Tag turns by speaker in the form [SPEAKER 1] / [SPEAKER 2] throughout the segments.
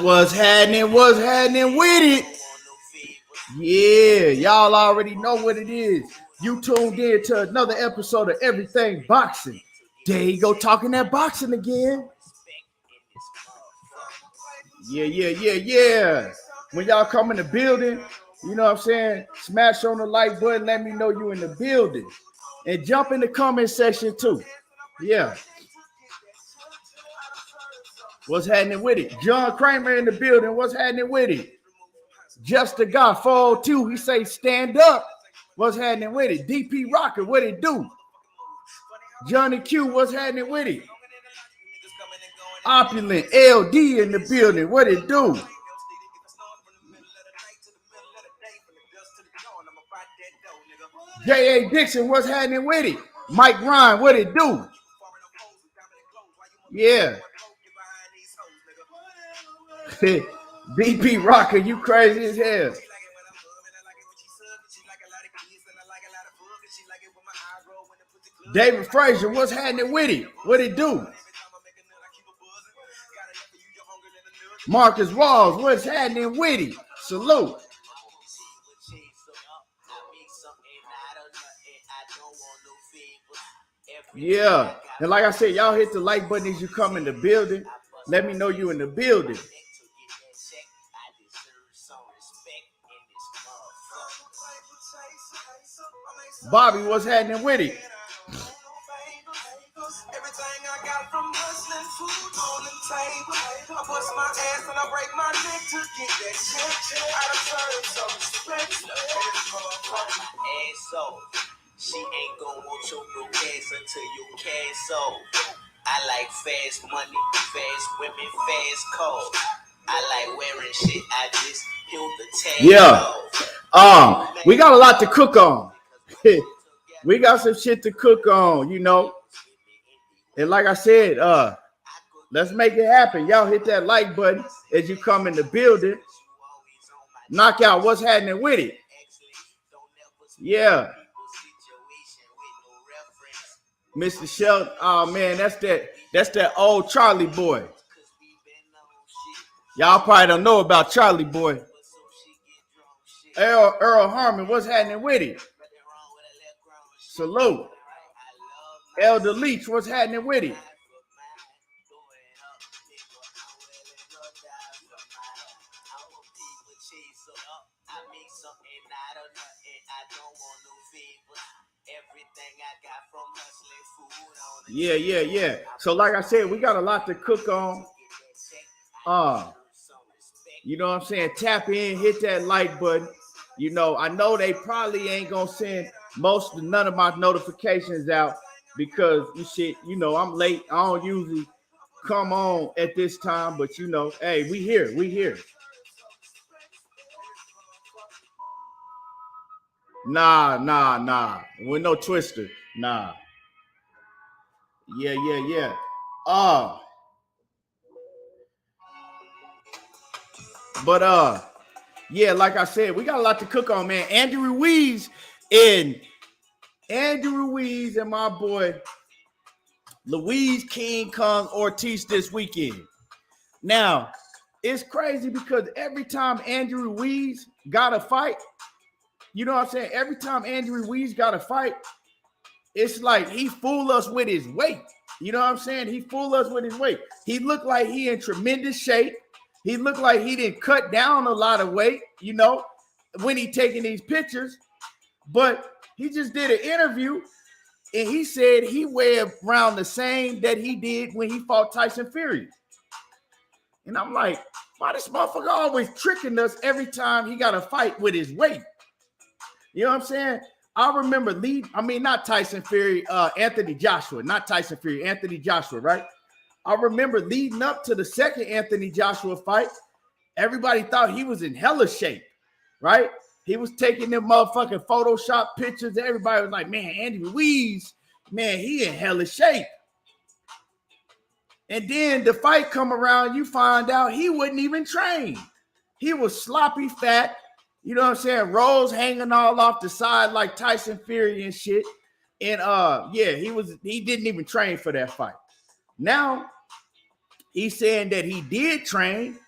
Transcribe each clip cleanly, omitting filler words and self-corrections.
[SPEAKER 1] What's happening? What's happening with it? Yeah, y'all already know what it is. You tuned in to another episode of Everything Boxing. There you go, talking that boxing again. Yeah. When y'all come in the building, you know what I'm saying? Smash on the like button. Let me know you in the building. And jump in the comment section too. Yeah. What's happening with it? John Kramer in the building. What's happening with it? Just the guy, 402. He say stand up. What's happening with it? DP Rocker, what it do? Johnny Q, what's happening with it? Opulent LD in the building. What it do? J.A. Dixon, what's happening with it? Mike Ryan, what it do? Yeah. DP Rocker, you crazy as hell. David Frazier, what's happening with it? What it do? Marcus Walls, what's happening with it? Salute. Yeah. And like I said, y'all hit the like button as you come in the building. Let me know you in the building. Bobby, what's happening with it?
[SPEAKER 2] Everything I got from hustling, food on the table. I bust my ass and I break my neck to get that check. I deserve some respect. And so, she ain't gonna want your broke ass until you cash so. I like fast money, fast women, fast cars. I like wearing shit, I just peeled the tag.
[SPEAKER 1] Yeah. We got a lot to cook on. We got some shit to cook on, you know. And like I said, let's make it happen. Y'all hit that like button as you come in the building. Knock out what's happening with it. Yeah. Mr. Shelton, oh man, that's that old Charlie boy. Y'all probably don't know about Charlie boy. Earl Harmon, what's happening with it? Salute. Elder Leach, what's happening with it? Yeah. So like I said, we got a lot to cook on. You know what I'm saying? Tap in, hit that like button. You know, I know they probably ain't gonna send none of my notifications out because you know, I'm late. I don't usually come on at this time, but you know, hey, we here. Nah. With no twister. Nah. Yeah. Yeah, like I said, we got a lot to cook on, man. Andy Ruiz and my boy Luis King Kong Ortiz this weekend. Now, it's crazy because every time Andrew Ruiz got a fight, you know what I'm saying? Every time Andrew Ruiz got a fight, it's like he fooled us with his weight. You know what I'm saying? He fooled us with his weight. He looked like he in tremendous shape. He looked like he didn't cut down a lot of weight, you know, when he taking these pictures. But he just did an interview and he said he weighed around the same that he did when he fought Tyson Fury. And I'm like, why this motherfucker always tricking us every time he got a fight with his weight? You know what I'm saying? I remember not Tyson Fury, Anthony Joshua, right? I remember leading up to the second Anthony Joshua fight, everybody thought he was in hella shape, right? He was taking them motherfucking Photoshop pictures. Everybody was like, man, Andy Ruiz, man, he in hella shape. And then the fight come around, you find out he wasn't even trained. He was sloppy fat, you know what I'm saying? Rolls hanging all off the side like Tyson Fury and shit. And he didn't even train for that fight. Now He's saying that he did train.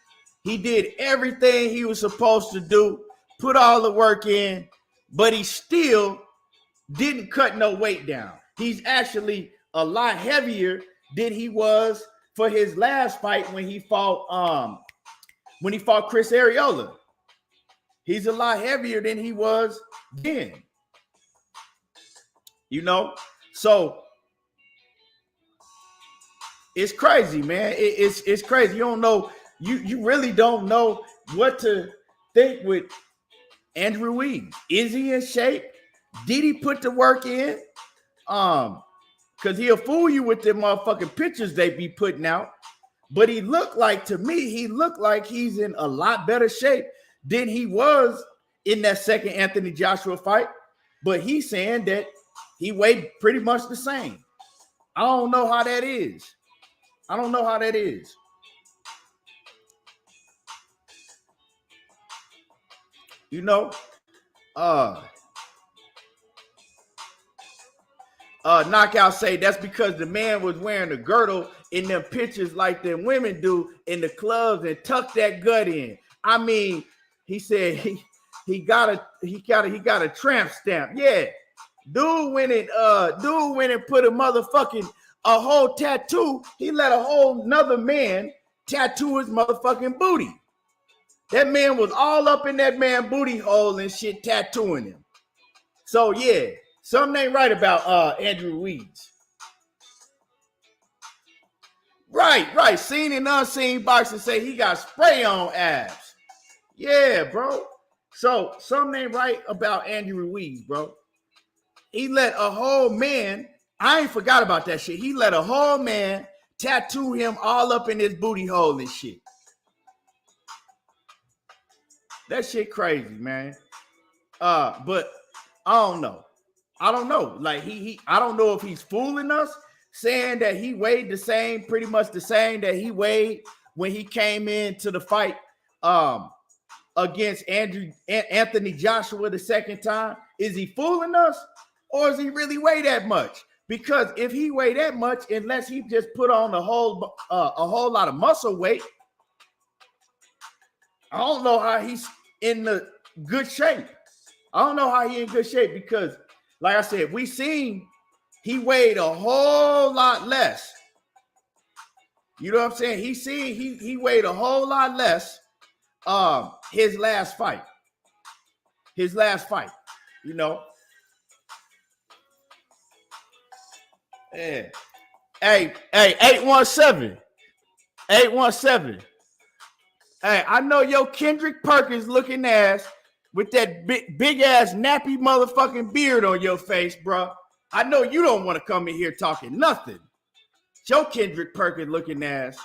[SPEAKER 1] He did everything he was supposed to do, put all the work in, but he still didn't cut no weight down. He's actually a lot heavier than he was for his last fight when he fought Chris Arreola. He's a lot heavier than he was then. You know? So it's crazy, man. It's crazy. You don't know, you really don't know what to think with Andrew Ruiz. Is he in shape? Did he put the work in? Because he'll fool you with them motherfucking pictures they be putting out. But he looked like he's in a lot better shape than he was in that second Anthony Joshua fight. But he's saying that he weighed pretty much the same. I don't know how that is. You know, Knockout say that's because the man was wearing a girdle in them pictures like them women do in the clubs and tuck that gut in. I mean, he said he got a tramp stamp. Yeah. Dude went and put a whole tattoo. He let a whole nother man tattoo his motherfucking booty. That man was all up in that man booty hole and shit, tattooing him. So yeah, something ain't right about Andrew Ruiz. Right. Seen and unseen boxers say he got spray on abs. Yeah, bro. So something ain't right about Andrew Ruiz, bro. He let a whole man, I ain't forgot about that shit. He let a whole man tattoo him all up in his booty hole and shit. That shit crazy, man. But I don't know. Like I don't know if he's fooling us, saying that he weighed pretty much the same that he weighed when he came into the fight against Anthony Joshua the second time. Is he fooling us, or is he really weigh that much? Because if he weigh that much, unless he just put on a whole lot of muscle weight, I don't know how he's in the good shape. I don't know how he in good shape because, like I said, we seen he weighed a whole lot less. You know what I'm saying? He weighed a whole lot less his last fight. You know? Yeah. Hey, 817. Hey, I know your Kendrick Perkins looking ass with that big ass nappy motherfucking beard on your face, bro. I know you don't want to come in here talking nothing. Your Kendrick Perkins looking ass.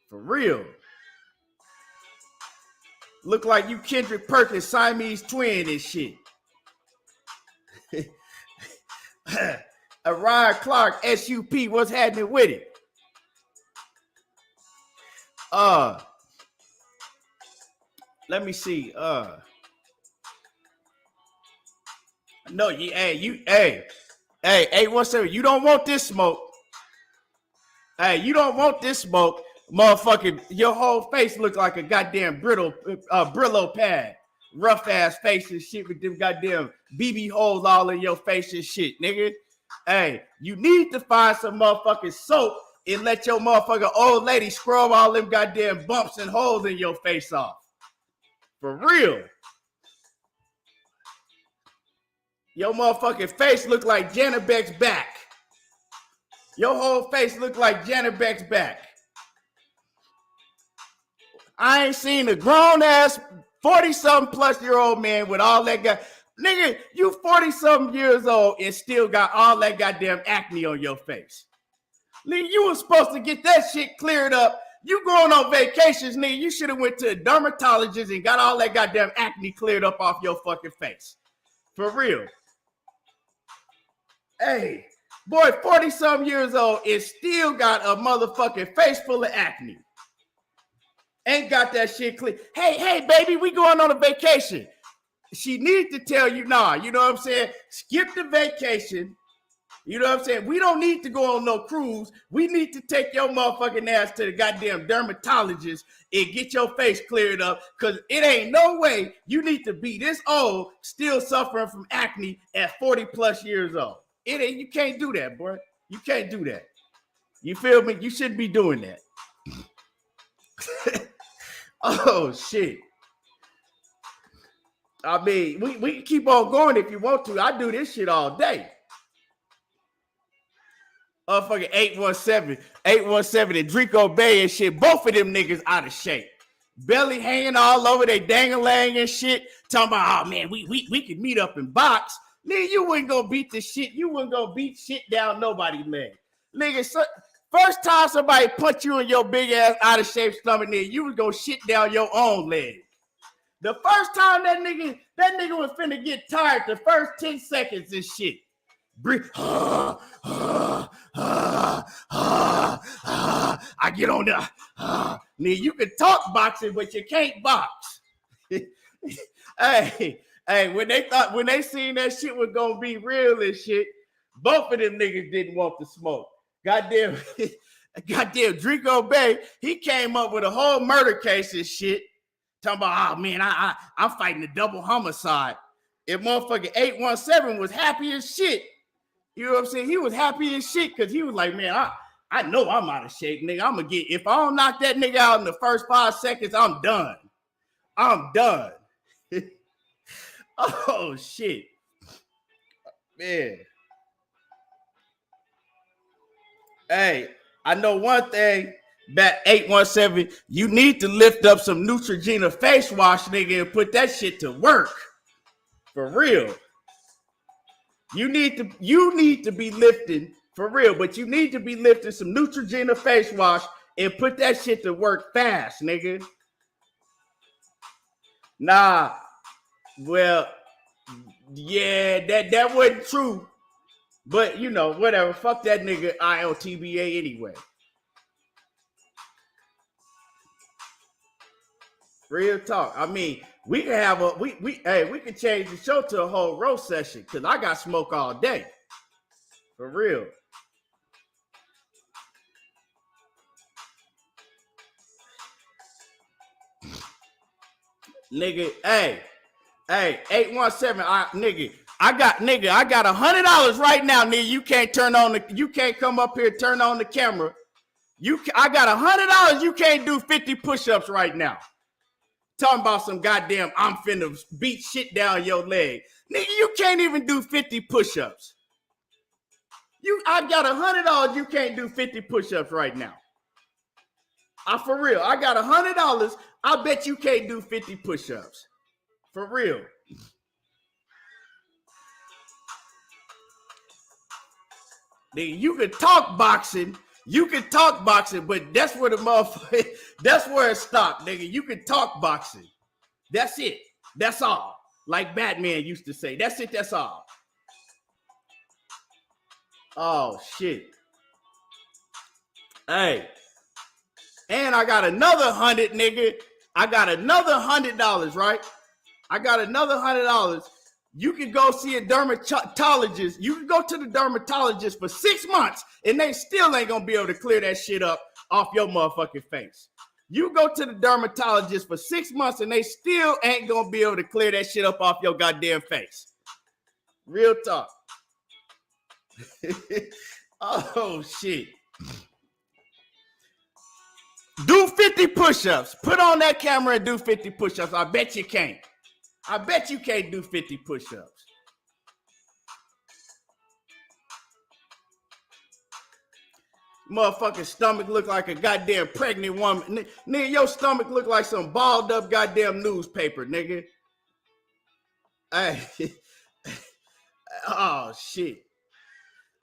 [SPEAKER 1] For real. Look like you Kendrick Perkins Siamese twin and shit. Ryan Clark, SUP, what's happening with it? Let me see. No, hey, 817, you don't want this smoke. Hey, you don't want this smoke. Motherfucking, your whole face look like a goddamn Brillo pad. Rough ass face and shit with them goddamn BB holes all in your face and shit, nigga. Hey, you need to find some motherfucking soap and let your motherfucking old lady scrub all them goddamn bumps and holes in your face off. For real. Your motherfucking face look like Janet Beck's back. Your whole face look like Janet Beck's back. I ain't seen a grown-ass 40-something plus year old man with all that guy. Nigga, you 40-something years old and still got all that goddamn acne on your face. Nigga, you was supposed to get that shit cleared up. You going on vacations, nigga. You should have went to a dermatologist and got all that goddamn acne cleared up off your fucking face. For real. Hey, boy, 40-something years old and still got a motherfucking face full of acne. Ain't got that shit clear. Hey, baby, we going on a vacation. She needs to tell you, nah, you know what I'm saying? Skip the vacation You know what I'm saying? We don't need to go on no cruise. We need to take your motherfucking ass to the goddamn dermatologist and get your face cleared up, because it ain't no way you need to be this old still suffering from acne at 40 plus years old. It ain't. You can't do that, boy. You can't do that. You feel me? You shouldn't be doing that. Oh, shit. I mean, we can keep on going if you want to. I do this shit all day. Fucking 817 and Drico Bay and shit. Both of them niggas out of shape. Belly hanging all over they dang-a-lang and shit. Talking about, oh man, we could meet up and box. Nigga, you wouldn't go beat the shit. You wouldn't go beat shit down nobody's leg. Nigga, first time somebody punch you in your big ass out of shape stomach, nigga, you was gonna shit down your own leg. The first time that nigga was finna get tired, the first 10 seconds and shit. Breathe. I get on there. Nigga, you can talk boxing, but you can't box. Hey, when they seen that shit was gonna be real and shit, both of them niggas didn't want to smoke. Goddamn Drico Bay, he came up with a whole murder case and shit. Talking about, oh man, I'm fighting a double homicide. And motherfucking 817 was happy as shit. You know what I'm saying? He was happy as shit because he was like, man, I know I'm out of shape, nigga. I'm gonna get, if I don't knock that nigga out in the first 5 seconds, I'm done. I'm done. Oh shit. Man. Hey, I know one thing. Back 817, you need to lift up some Neutrogena face wash, nigga, and put that shit to work. For real. You need to be lifting for real, but you need to be lifting some Neutrogena face wash and put that shit to work fast, nigga. Nah. Well, yeah, that wasn't true. But you know, whatever. Fuck that nigga ILTBA anyway. Real talk. I mean, we can have we can change the show to a whole roast session because I got smoke all day. For real. Nigga, hey, 817, I got $100 right now, nigga. You can't come up here, turn on the camera. I got $100, you can't do 50 push-ups right now. Talking about some goddamn, I'm finna beat shit down your leg. Nigga, you can't even do 50 push-ups. I got $100, you can't do 50 push-ups right now. For real, I got $100, I bet you can't do 50 push-ups. For real. Nigga, you can talk boxing, but that's where that's where it stopped, nigga. You can talk boxing. That's it. That's all. Like Batman used to say. That's it, that's all. Oh, shit. Hey. And I got another 100, nigga. I got another $100, right? I got another $100. You can go see a dermatologist. You can go to the dermatologist for 6 months and they still ain't gonna be able to clear that shit up off your motherfucking face. You go to the dermatologist for 6 months and they still ain't gonna be able to clear that shit up off your goddamn face. Real talk. Oh shit. Do 50 push-ups. Put on that camera and do 50 push-ups. I bet you can't. I bet you can't do 50 push-ups. Motherfucking stomach look like a goddamn pregnant woman. Nigga, your stomach look like some balled up goddamn newspaper, nigga. Hey. Oh, shit.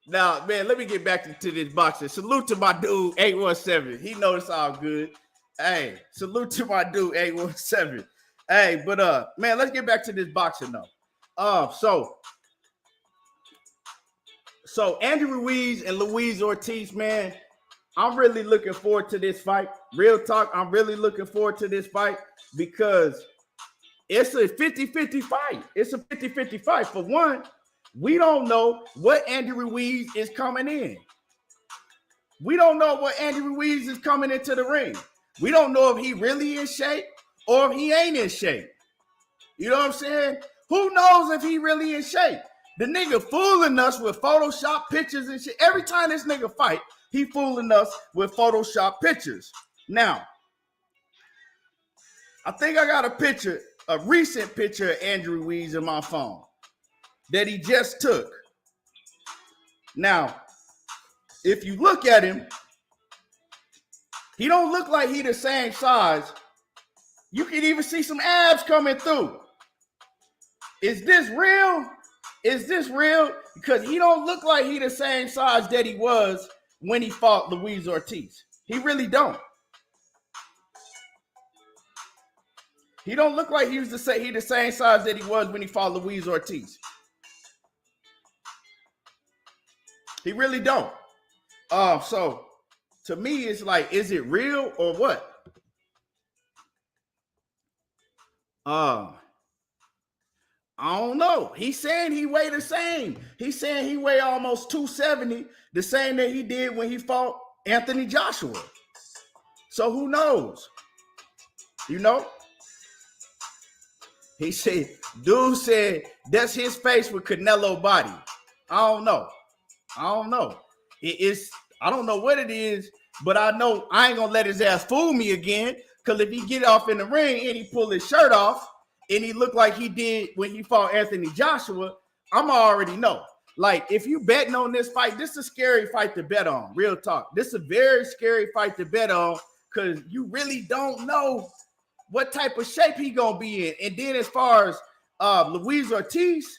[SPEAKER 1] Now, man, let me get back to this boxing. Salute to my dude, 817. He knows it's all good. Hey, salute to my dude, 817. Hey, but man, let's get back to this boxing though. So Andy Ruiz and Luis Ortiz, man, I'm really looking forward to this fight. Real talk, I'm really looking forward to this fight because it's a 50-50 fight. It's a 50-50 fight. For one, We don't know what Andy Ruiz is coming in. We don't know what Andy Ruiz is coming into the ring. We don't know if he really in shape or if he ain't in shape. You know what I'm saying? Who knows if he really in shape? The nigga fooling us with Photoshop pictures and shit. Every time this nigga fight, he fooling us with Photoshop pictures. Now, I think I got a recent picture of Andrew Ruiz in my phone that he just took. Now, if you look at him, he don't look like he the same size. You can even see some abs coming through. Is this real? Is this real? Because he don't look like he the same size that he was when he fought Luis Ortiz. He really don't. He don't look like he the same size that he was when he fought Luis Ortiz. He really don't. So to me, it's like, is it real or what? I don't know. He's saying he weighed the same. He's saying he weighed almost 270, the same that he did when he fought Anthony Joshua. So who knows? You know? He said, dude said that's his face with Canelo body. I don't know. I don't know what it is, but I know I ain't gonna let his ass fool me again. Because if he get off in the ring and he pull his shirt off and he look like he did when he fought Anthony Joshua, I'm already know. Like, if you betting on this fight, this is a scary fight to bet on. Real talk. This is a very scary fight to bet on because you really don't know what type of shape he gonna be in. And then as far as Luis Ortiz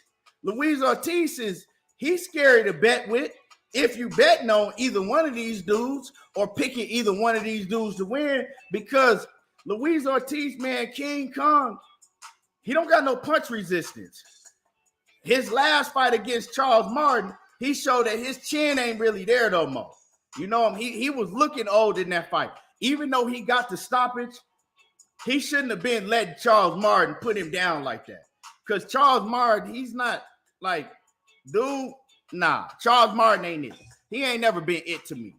[SPEAKER 1] is he's scary to bet with. If you betting on either one of these dudes or picking either one of these dudes to win, because Luis Ortiz, man, King Kong, he don't got no punch resistance. His last fight against Charles Martin, he showed that his chin ain't really there no more. You know, he was looking old in that fight. Even though he got the stoppage, he shouldn't have been letting Charles Martin put him down like that. Because Charles Martin, he's not like, dude, nah, Charles Martin ain't it. He ain't never been it to me.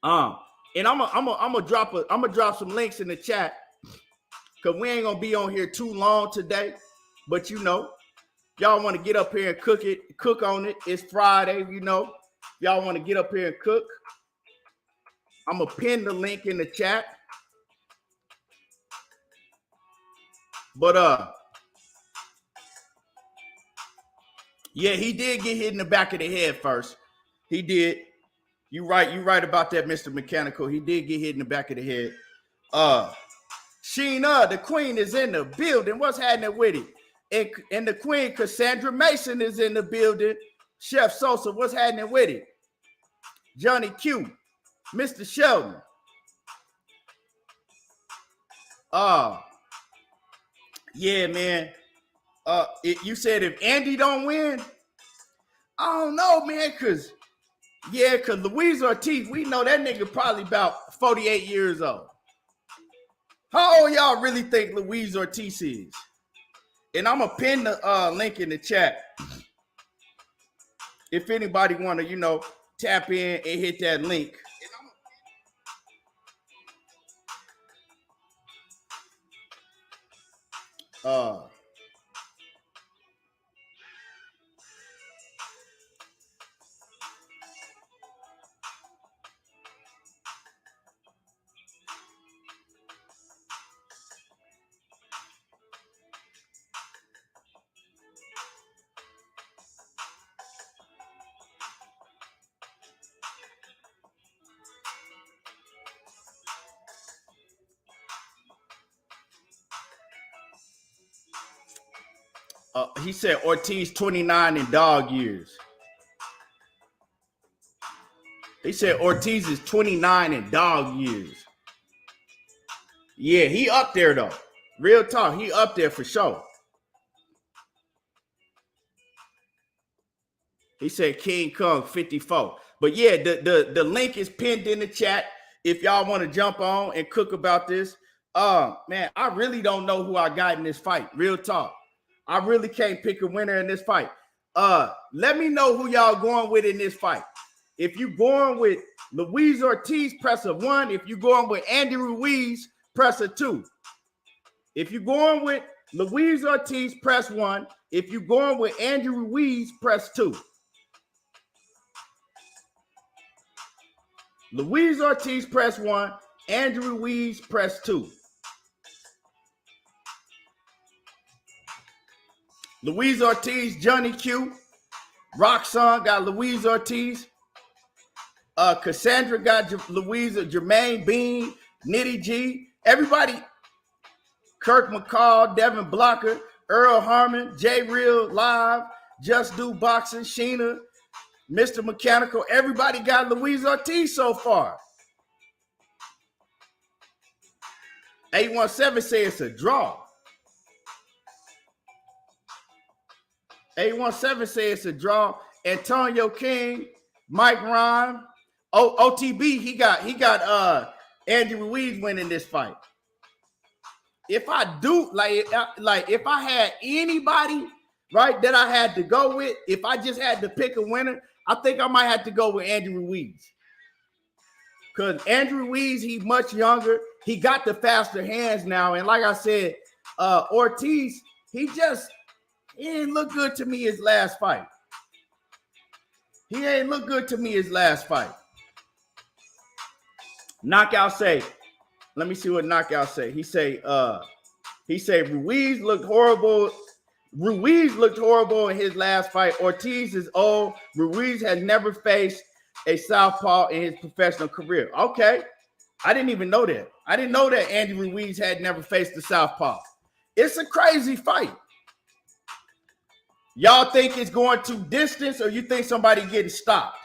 [SPEAKER 1] And I'm gonna drop some links in the chat because we ain't gonna be on here too long today. But you know, y'all want to get up here and cook on it. It's Friday, you know. Y'all want to get up here and cook. I'm gonna pin the link in the chat. But yeah, he did get hit in the back of the head first. He did. You right about that, Mr. Mechanical. He did get hit in the back of the head. Sheena, the queen, is in the building. What's happening with it? And the queen, Cassandra Mason, is in the building. Chef Sosa, what's happening with it? Johnny Q, Mr. Sheldon. Yeah, man. You said if Andy don't win, I don't know, man, because Luis Ortiz, we know that nigga probably about 48 years old. How old y'all really think Luis Ortiz is? And I'm going to pin the link in the chat. If anybody want to, you know, tap in and hit that link. He said Ortiz 29 in dog years. He said Ortiz is 29 in dog years. Yeah, he up there though. Real talk, he up there for sure. He said King Kong 54. But yeah, the link is pinned in the chat if y'all want to jump on and cook about this. Man, I really don't know who I got in this fight. Real talk. I really can't pick a winner in this fight. Let me know who y'all going with in this fight. If you going with Luis Ortiz, press a 1. If you going with Andy Ruiz, press a 2. If you going with Luis Ortiz, press 1. If you going with Andy Ruiz, press 2. Luis Ortiz, press 1. Andrew Ruiz, press 2. Luis Ortiz, Johnny Q. Roxanne got Luis Ortiz. Cassandra got Louisa, Jermaine Bean, Nitty G. Everybody. Kirk McCall, Devin Blocker, Earl Harmon, J Real Live, Just Do Boxing, Sheena, Mr. Mechanical. Everybody got Luis Ortiz so far. 817 say it's a draw. 817 say it's a draw. Antonio King, Mike Rhyme, OTB. He got Andy Ruiz winning this fight. If I do like if I had anybody right that I had to go with, if I just had to pick a winner, I think I might have to go with Andy Ruiz. Because Andrew Ruiz, he's much younger. He got the faster hands now. And like I said, Ortiz, he didn't look good to me his last fight. He ain't look good to me his last fight. Knockout say, let me see what Knockout say. He say Ruiz looked horrible. Ruiz looked horrible in his last fight. Ortiz is old. Ruiz has never faced a southpaw in his professional career. Okay. I didn't even know that. I didn't know that Andy Ruiz had never faced a southpaw. It's a crazy fight. Y'all think it's going to distance or you think somebody getting stopped?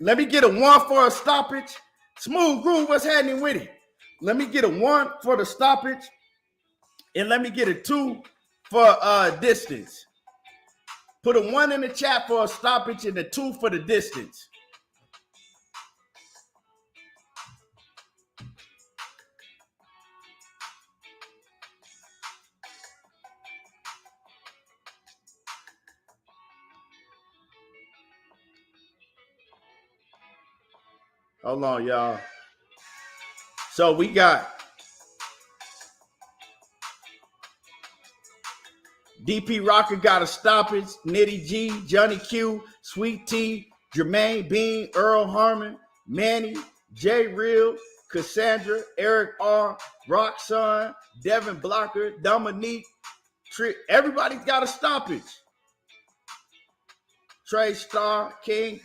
[SPEAKER 1] Let me get a 1 for a stoppage. Smooth Groove, what's happening with it? Let me get a 1 for the stoppage. And let me get a 2 for distance. Put a 1 in the chat for a stoppage and a 2 for the distance. Hold on, y'all. So we got DP Rocker got a stoppage. Nitty G, Johnny Q, Sweet T, Jermaine Bean, Earl Harmon, Manny, J Real, Cassandra, Eric R, Roxanne, Devin Blocker, Dominique, everybody's got a stoppage. Trey Star, King.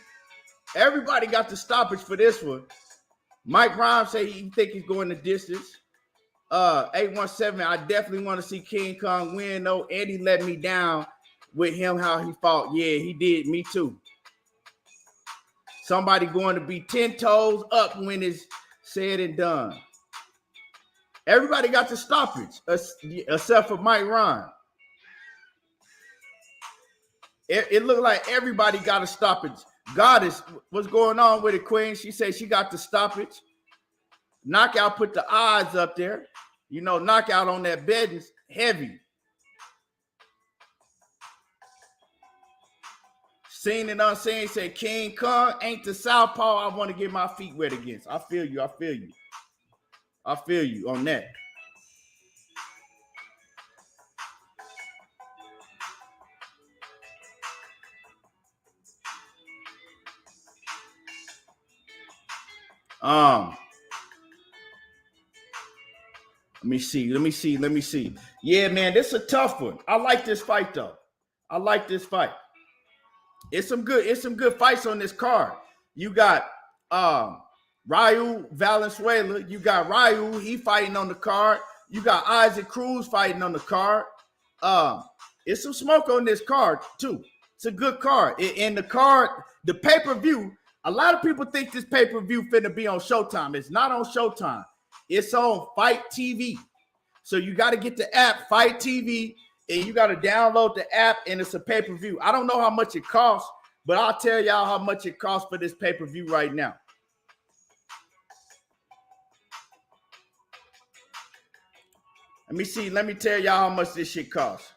[SPEAKER 1] Everybody got the stoppage for this one. Mike Rhymes say he think he's going the distance. 817, I definitely want to see King Kong win, though. Eddie let me down with him, how he fought. Yeah, he did. Me too. Somebody going to be 10 toes up when it's said and done. Everybody got the stoppage, except for Mike Rhymes. It looked like everybody got a stoppage. Goddess, what's going on with it, Queen? She said she got the stoppage. Knockout put the odds up there. You know, Knockout on that bed is heavy. Seen and unseen say King Kong ain't the southpaw I want to get my feet wet against. I feel you. I feel you. I feel you on that. Let me see. Yeah, man, this is a tough one. I like this fight though. I like this fight. It's some good fights on this card. You got Raul Valenzuela. You got Raul, he fighting on the card. You got Isaac Cruz fighting on the card. It's some smoke on this card too. It's a good card. And the card, the pay-per-view, a lot of people think this pay-per-view finna be on Showtime. It's not on Showtime. It's on Fight TV. So you got to get the app, Fight TV, and you got to download the app, and it's a pay-per-view. I don't know how much it costs, but I'll tell y'all how much it costs for this pay-per-view right now. Let me see. Let me tell y'all how much this shit costs.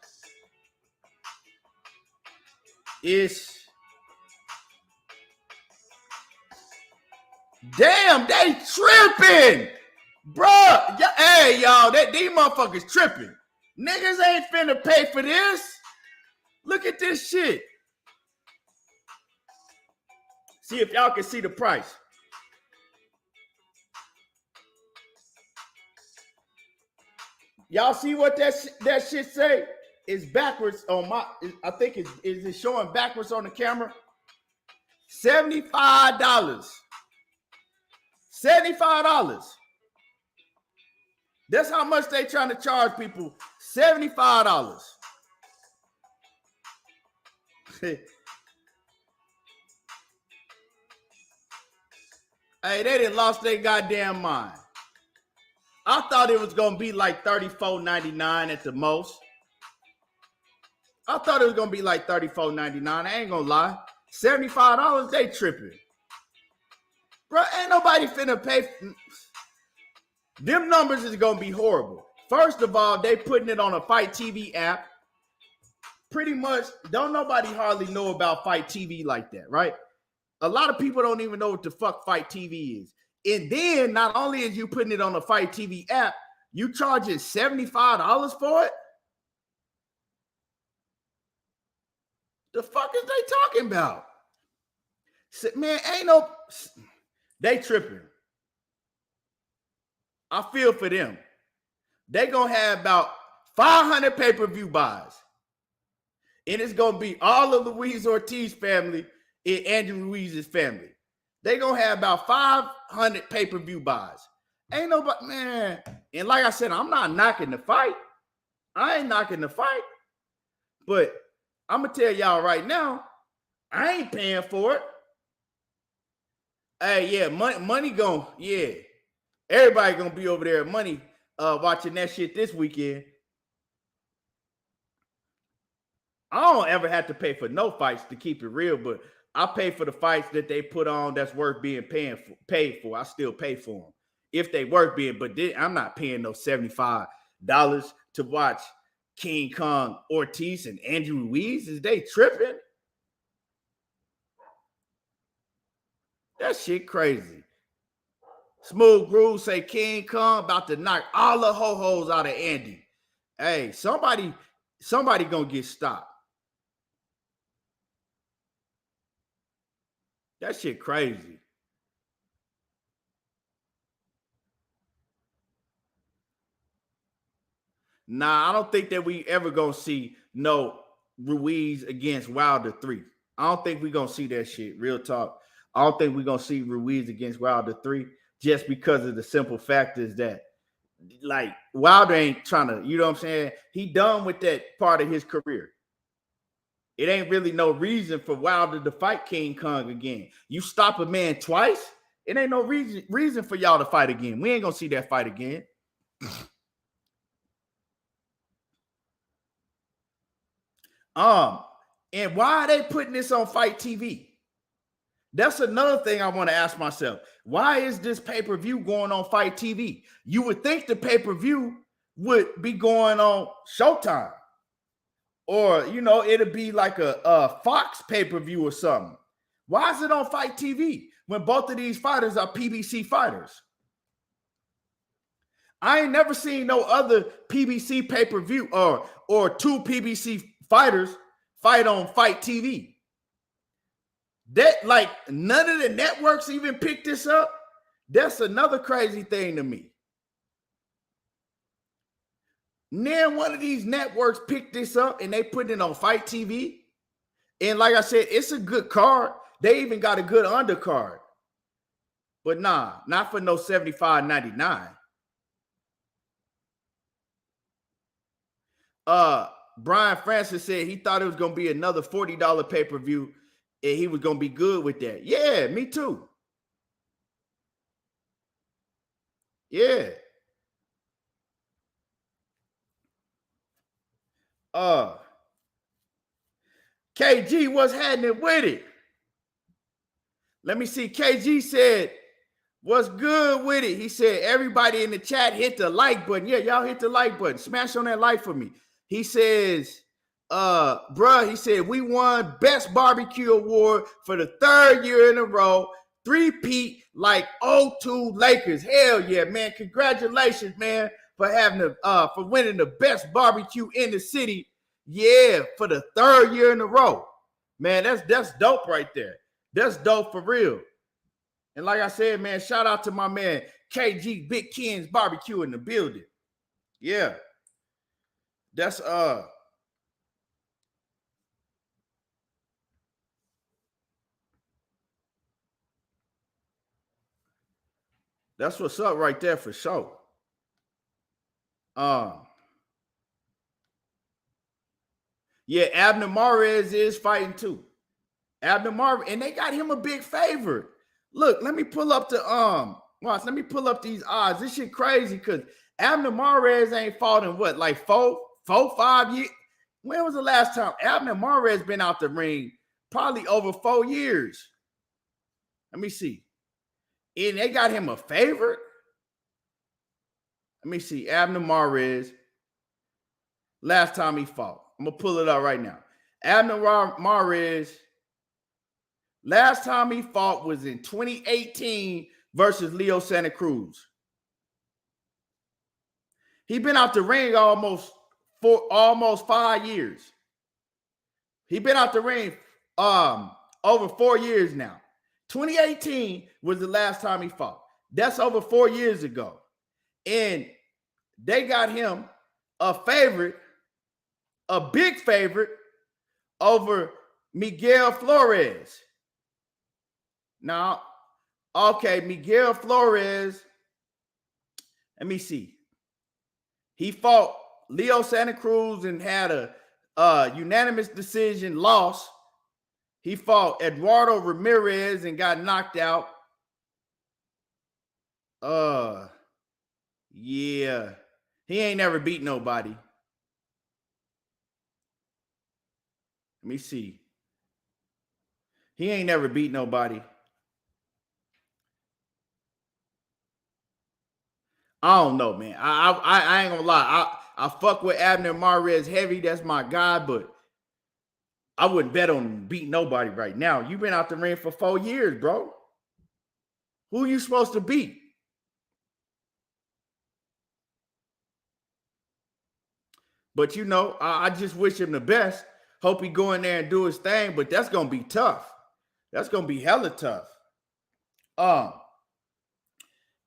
[SPEAKER 1] It's damn, they tripping, bruh. Hey, y'all, these motherfuckers tripping. Niggas ain't finna pay for this. Look at this shit. See if y'all can see the price. Y'all see what that shit say? It's backwards on my. I think is it showing backwards on the camera? $75. $75. That's how much they trying to charge people. $75. Hey, they done lost their goddamn mind. I thought it was gonna be like $34.99 at the most. I thought it was gonna be like $34.99. I ain't gonna lie. $75, they tripping. Bro, ain't nobody finna pay. Them numbers is gonna be horrible. First of all, they putting it on a Fight TV app. Pretty much, don't nobody hardly know about Fight TV like that, right? A lot of people don't even know what the fuck Fight TV is. And then, not only is you putting it on a Fight TV app, you charging $75 for it? The fuck is they talking about? Man, ain't no... They tripping. I feel for them. They gonna have about 500 pay-per-view buys. And it's gonna be all of Luis Ortiz family and Andrew Ruiz's family. They gonna have about 500 pay-per-view buys. Ain't nobody, man. And like I said, I'm not knocking the fight. I ain't knocking the fight. But I'm gonna tell y'all right now, I ain't paying for it. Hey, yeah, money gonna, yeah. Everybody gonna be over there at Money watching that shit this weekend. I don't ever have to pay for no fights to keep it real, but I pay for the fights that they put on that's worth being paid for. I still pay for them if they worth being, but I'm not paying no $75 to watch King Kong Ortiz and Andrew Ruiz. Is they tripping? That shit crazy. Smooth Groove say King Kong about to knock all the ho-hos out of Andy. Hey, somebody gonna get stopped. That shit crazy. Nah, I don't think that we ever gonna see no Ruiz against Wilder 3. I don't think we gonna see that shit. Real talk. I don't think we're gonna see Ruiz against Wilder 3 just because of the simple fact is that, like, Wilder ain't trying to, you know what I'm saying? He done with that part of his career. It ain't really no reason for Wilder to fight King Kong again. You stop a man twice, it ain't no reason for y'all to fight again. We ain't gonna see that fight again. And why are they putting this on Fight TV? That's another thing I want to ask myself. Why is this pay-per-view going on Fight TV? You would think the pay-per-view would be going on Showtime. Or, you know, it'd be like a Fox pay-per-view or something. Why is it on Fight TV when both of these fighters are PBC fighters? I ain't never seen no other PBC pay-per-view or two PBC fighters fight on Fight TV. That, like, none of the networks even picked this up. That's another crazy thing to me. Then one of these networks picked this up and they put it on Fight TV. And like I said, it's a good card. They even got a good undercard. But nah, not for no $75.99. Brian Francis said he thought it was going to be another $40 pay-per-view and he was going to be good with that. Yeah, me too. Yeah. KG, what's happening with it? Let me see. KG said, What's good with it? He said, everybody in the chat hit the like button. Yeah, y'all hit the like button. Smash on that like for me. He says, bruh, he said, we won Best Barbecue Award for the 3rd year in a row. 3-peat like 0-2 Lakers. Hell yeah, man. Congratulations, man, for having for winning the best barbecue in the city. Yeah, for the 3rd year in a row. Man, that's dope right there. That's dope for real. And like I said, man, shout out to my man KG Big Ken's Barbecue in the building. Yeah. That's what's up right there for sure. Yeah, Abner Mares is fighting too. Abner Mares, and they got him a big favorite. Look, let me pull up the watch, let me pull up these odds. This shit crazy because Abner Mares ain't fought in what, like 5 years? When was the last time Abner Mares been out the ring? Probably over 4 years. Let me see. And they got him a favorite. Let me see. Abner Mares. Last time he fought. I'm going to pull it up right now. Abner Mares. Last time he fought was in 2018 versus Leo Santa Cruz. He been out the ring almost 5 years. He been out the ring over 4 years now. 2018 was the last time he fought. That's over 4 years ago. And they got him a favorite, a big favorite over Miguel Flores. Now, okay, Miguel Flores, let me see. He fought Leo Santa Cruz and had a unanimous decision loss. He fought Eduardo Ramirez and got knocked out. Yeah. He ain't never beat nobody. Let me see. He ain't never beat nobody. I don't know, man. I ain't gonna lie. I fuck with Abner Mares heavy. That's my guy, but I wouldn't bet on him beat nobody right now. You've been out the ring for 4 years, bro. Who you supposed to beat? But you know, I just wish him the best. Hope he go in there and do his thing, but that's gonna be tough. That's gonna be hella tough.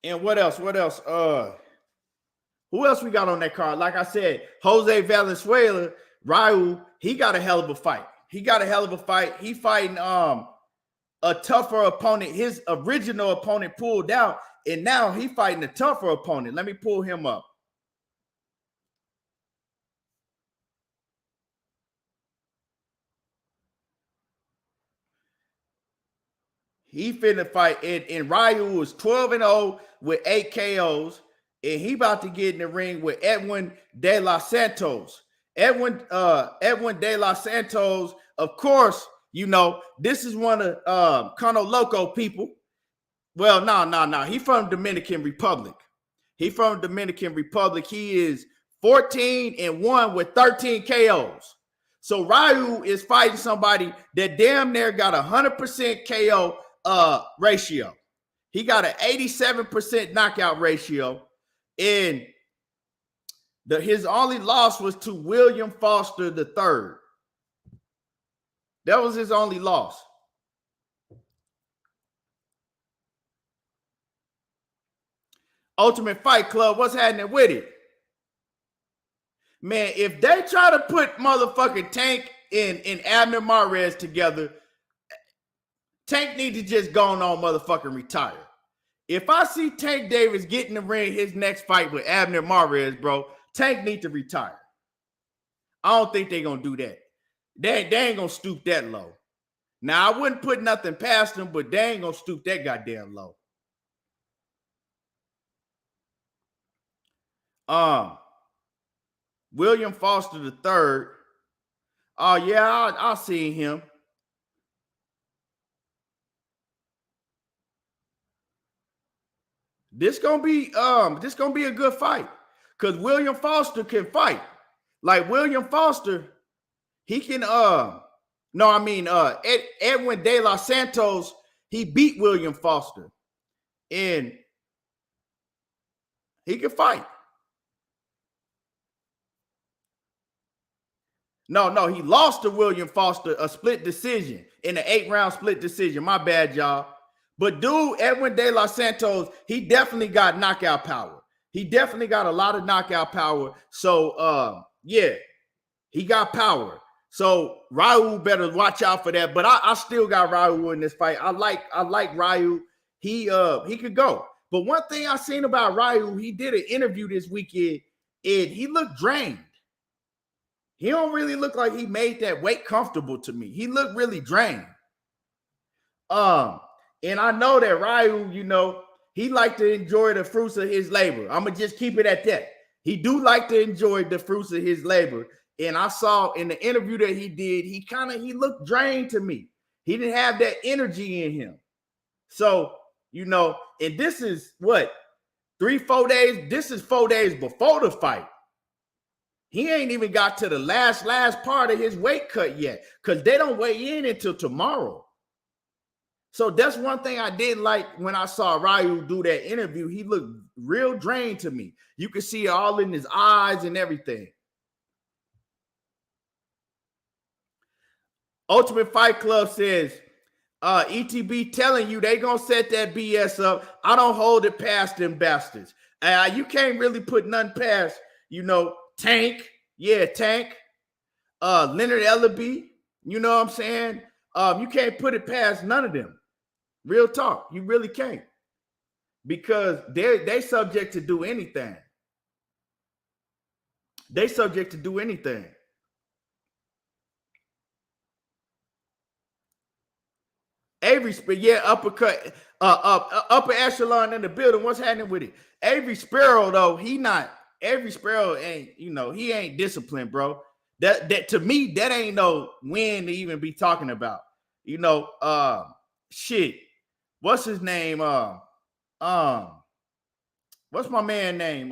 [SPEAKER 1] And what else? What else? Who else we got on that card? Like I said, Jose Valenzuela, Raul, he got a hell of a fight. He got a hell of a fight. He fighting a tougher opponent. His original opponent pulled out, and now he fighting a tougher opponent. Let me pull him up. He finna fight, and Ryu was 12-0 with 8 KOs, and he about to get in the ring with Edwin De Los Santos. Edwin De Los Santos, of course, you know, this is one of Cono Loco people. Well, no. He from Dominican Republic. He from Dominican Republic. He is 14-1 with 13 KOs. So Ryu is fighting somebody that damn near got 100% KO ratio. He got an 87% knockout ratio, and his only loss was to William Foster III. That was his only loss. Ultimate Fight Club, what's happening with it? Man, if they try to put motherfucking Tank and Abner Mares together, Tank need to just go on motherfucking retire. If I see Tank Davis get in the ring his next fight with Abner Mares, bro, Tank need to retire. I don't think they're going to do that. They ain't going to stoop that low. Now, I wouldn't put nothing past them, but they ain't going to stoop that goddamn low. William Foster III. Oh, yeah, I'll see him. This gonna be a good fight because William Foster can fight. Like William Foster, he can Edwin De Los Santos, he beat William Foster and he can fight. No, he lost to William Foster, a split decision in an 8-round split decision. My bad, y'all. But dude, Edwin De Los Santos, he definitely got knockout power. He definitely got a lot of knockout power. So, yeah, he got power. So Raul better watch out for that. But I still got Raul in this fight. I like Raul. He could go. But one thing I seen about Raul, he did an interview this weekend, and he looked drained. He don't really look like he made that weight comfortable to me. He looked really drained. And I know that Raul, he like to enjoy the fruits of his labor. I'm gonna just keep it at that. He do like to enjoy the fruits of his labor. And I saw in the interview that he did, he looked drained to me. He didn't have that energy in him. So, and this is what, 3-4 days? This is 4 days before the fight. He ain't even got to the last part of his weight cut yet because they don't weigh in until tomorrow. So that's one thing I did like when I saw Raul do that interview. He looked real drained to me. You could see it all in his eyes and everything. Ultimate Fight Club says, ETB telling you they gonna set that BS up. I don't hold it past them bastards. You can't really put nothing past, Tank. Yeah, Tank. Leonard Ellaby. You know what I'm saying? You can't put it past none of them. Real talk. You really can't. Because they subject to do anything. They subject to do anything. Avery, yeah, uppercut, upper echelon in the building. What's happening with it? Avery Sparrow, though, Avery Sparrow ain't, he ain't disciplined, bro. That to me, that ain't no win to even be talking about. Shit. What's his name? What's my man name?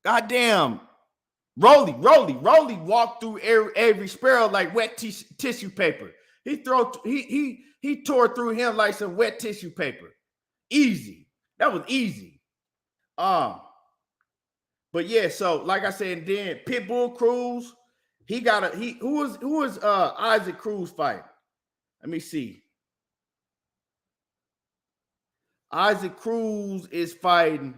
[SPEAKER 1] Goddamn. Rolly walked through Avery Sparrow like wet tissue paper. He tore through him like some wet tissue paper. Easy. That was easy. But yeah, so like I said, then Pitbull Cruz, who was Isaac Cruz fight? Let me see. Isaac Cruz is fighting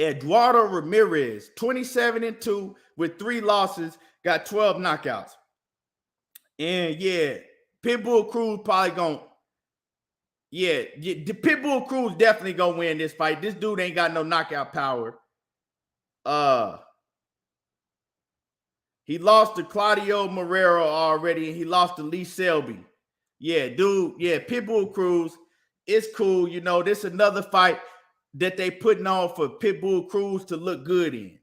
[SPEAKER 1] Eduardo Ramirez, 27-2 with 3 losses, got 12 knockouts. And yeah, Pitbull Cruz probably gonna, the Pitbull Cruz definitely gonna win this fight. This dude ain't got no knockout power. He lost to Claudio Marrero already, and he lost to Lee Selby. Yeah, dude, Pitbull Cruz, it's cool. This another fight that they putting on for Pitbull Cruz to look good in.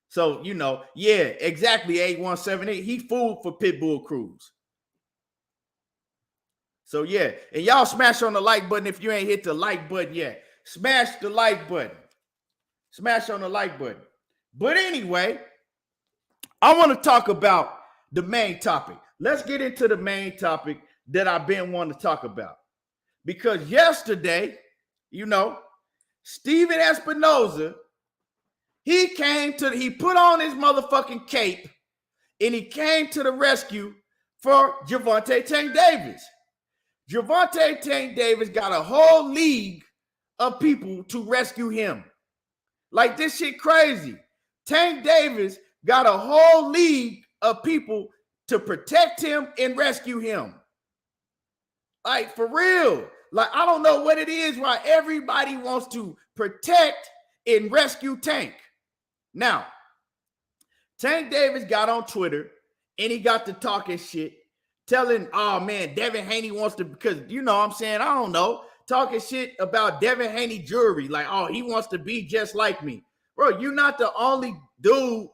[SPEAKER 1] So, exactly, 8178. He fooled for Pitbull Cruz. So, yeah. And y'all smash on the like button if you ain't hit the like button yet. Smash the like button. Smash on the like button. But anyway, I want to talk about the main topic. Let's get into the main topic that I've been wanting to talk about. Because yesterday, Steven Espinoza, he put on his motherfucking cape and he came to the rescue for Gervonta Tank Davis. Gervonta Tank Davis got a whole league of people to rescue him. Like, this shit crazy. Tank Davis got a whole league of people to protect him and rescue him. Like, for real. Like, I don't know what it is why everybody wants to protect and rescue Tank. Now, Tank Davis got on Twitter and he got to talking shit, telling, oh man, Devin Haney wants to, because I'm saying, I don't know, talking shit about Devin Haney jewelry. Like, oh, he wants to be just like me. bro, you're not the only dude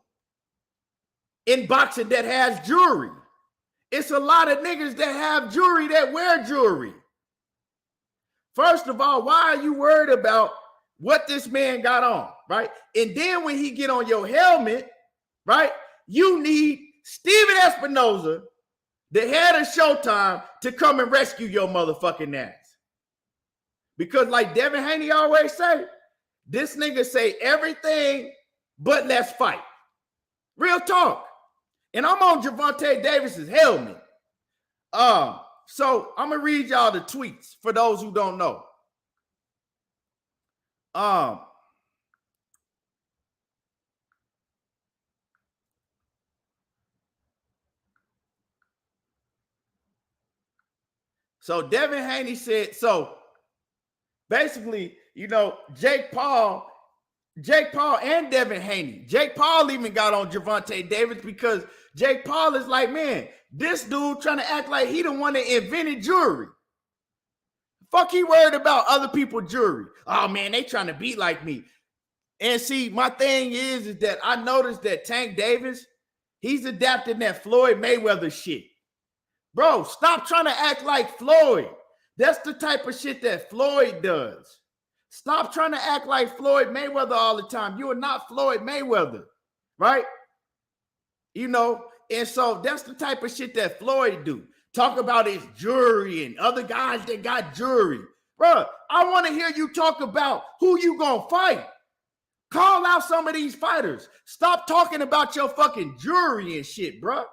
[SPEAKER 1] in boxing that has jewelry. It's a lot of niggas that have jewelry that wear jewelry. First of all, why are you worried about what this man got on, right? And then when he get on your helmet, right, you need Steven Espinoza, the head of Showtime, to come and rescue your motherfucking ass. Because like Devin Haney always say, this nigga say everything but let's fight. Real talk. And I'm on Gervonta Davis's helmet. So I'm gonna read y'all the tweets for those who don't know. So Devin Haney said, so basically, you know, Jake Paul and Devin Haney. Jake Paul even got on Gervonta Davis because Jake Paul is like, man, this dude trying to act like he the one that invented jewelry. Fuck, he worried about other people's jewelry. Oh man, they trying to be like me. And see, my thing is that I noticed that Tank Davis, he's adapting that Floyd Mayweather shit. Bro, stop trying to act like Floyd. That's the type of shit that Floyd does. Stop trying to act like Floyd Mayweather all the time. You are not Floyd Mayweather, right? You know, and so that's the type of shit that Floyd do. Talk about his jewelry and other guys that got jewelry. Bro, I want to hear you talk about who you gonna fight. Call out some of these fighters. Stop talking about your fucking jewelry and shit, bro.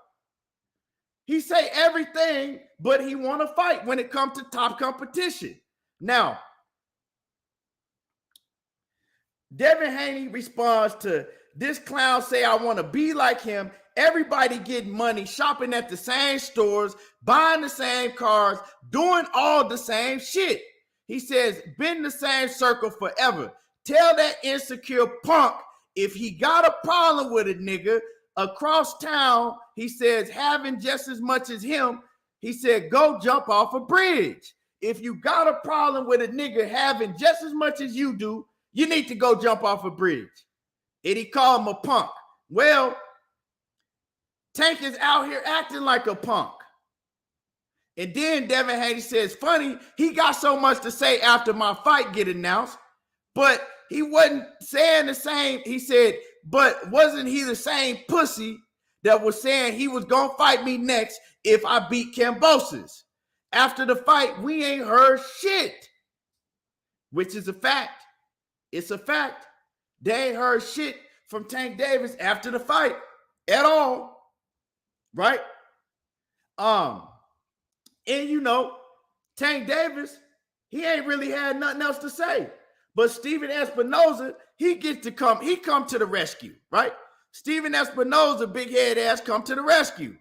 [SPEAKER 1] He say everything, but he want to fight when it comes to top competition. Now, Devin Haney responds to this clown say, I want to be like him. Everybody getting money, shopping at the same stores, buying the same cars, doing all the same shit. He says, been in the same circle forever. Tell that insecure punk if he got a problem with a nigga across town, he says, having just as much as him, he said, go jump off a bridge. If you got a problem with a nigga having just as much as you do, you need to go jump off a bridge. And he called him a punk. Well, Tank is out here acting like a punk. And then Devin Haney says, funny, he got so much to say after my fight get announced, but he wasn't saying the same. He said, but wasn't he the same pussy that was saying he was going to fight me next if I beat Kambosos? After the fight, we ain't heard shit, which is a fact. It's a fact. They ain't heard shit from Tank Davis after the fight at all, right? And you know, Tank Davis, he ain't really had nothing else to say. But Steven Espinoza, he come to the rescue, right? Steven Espinoza, big head ass, come to the rescue.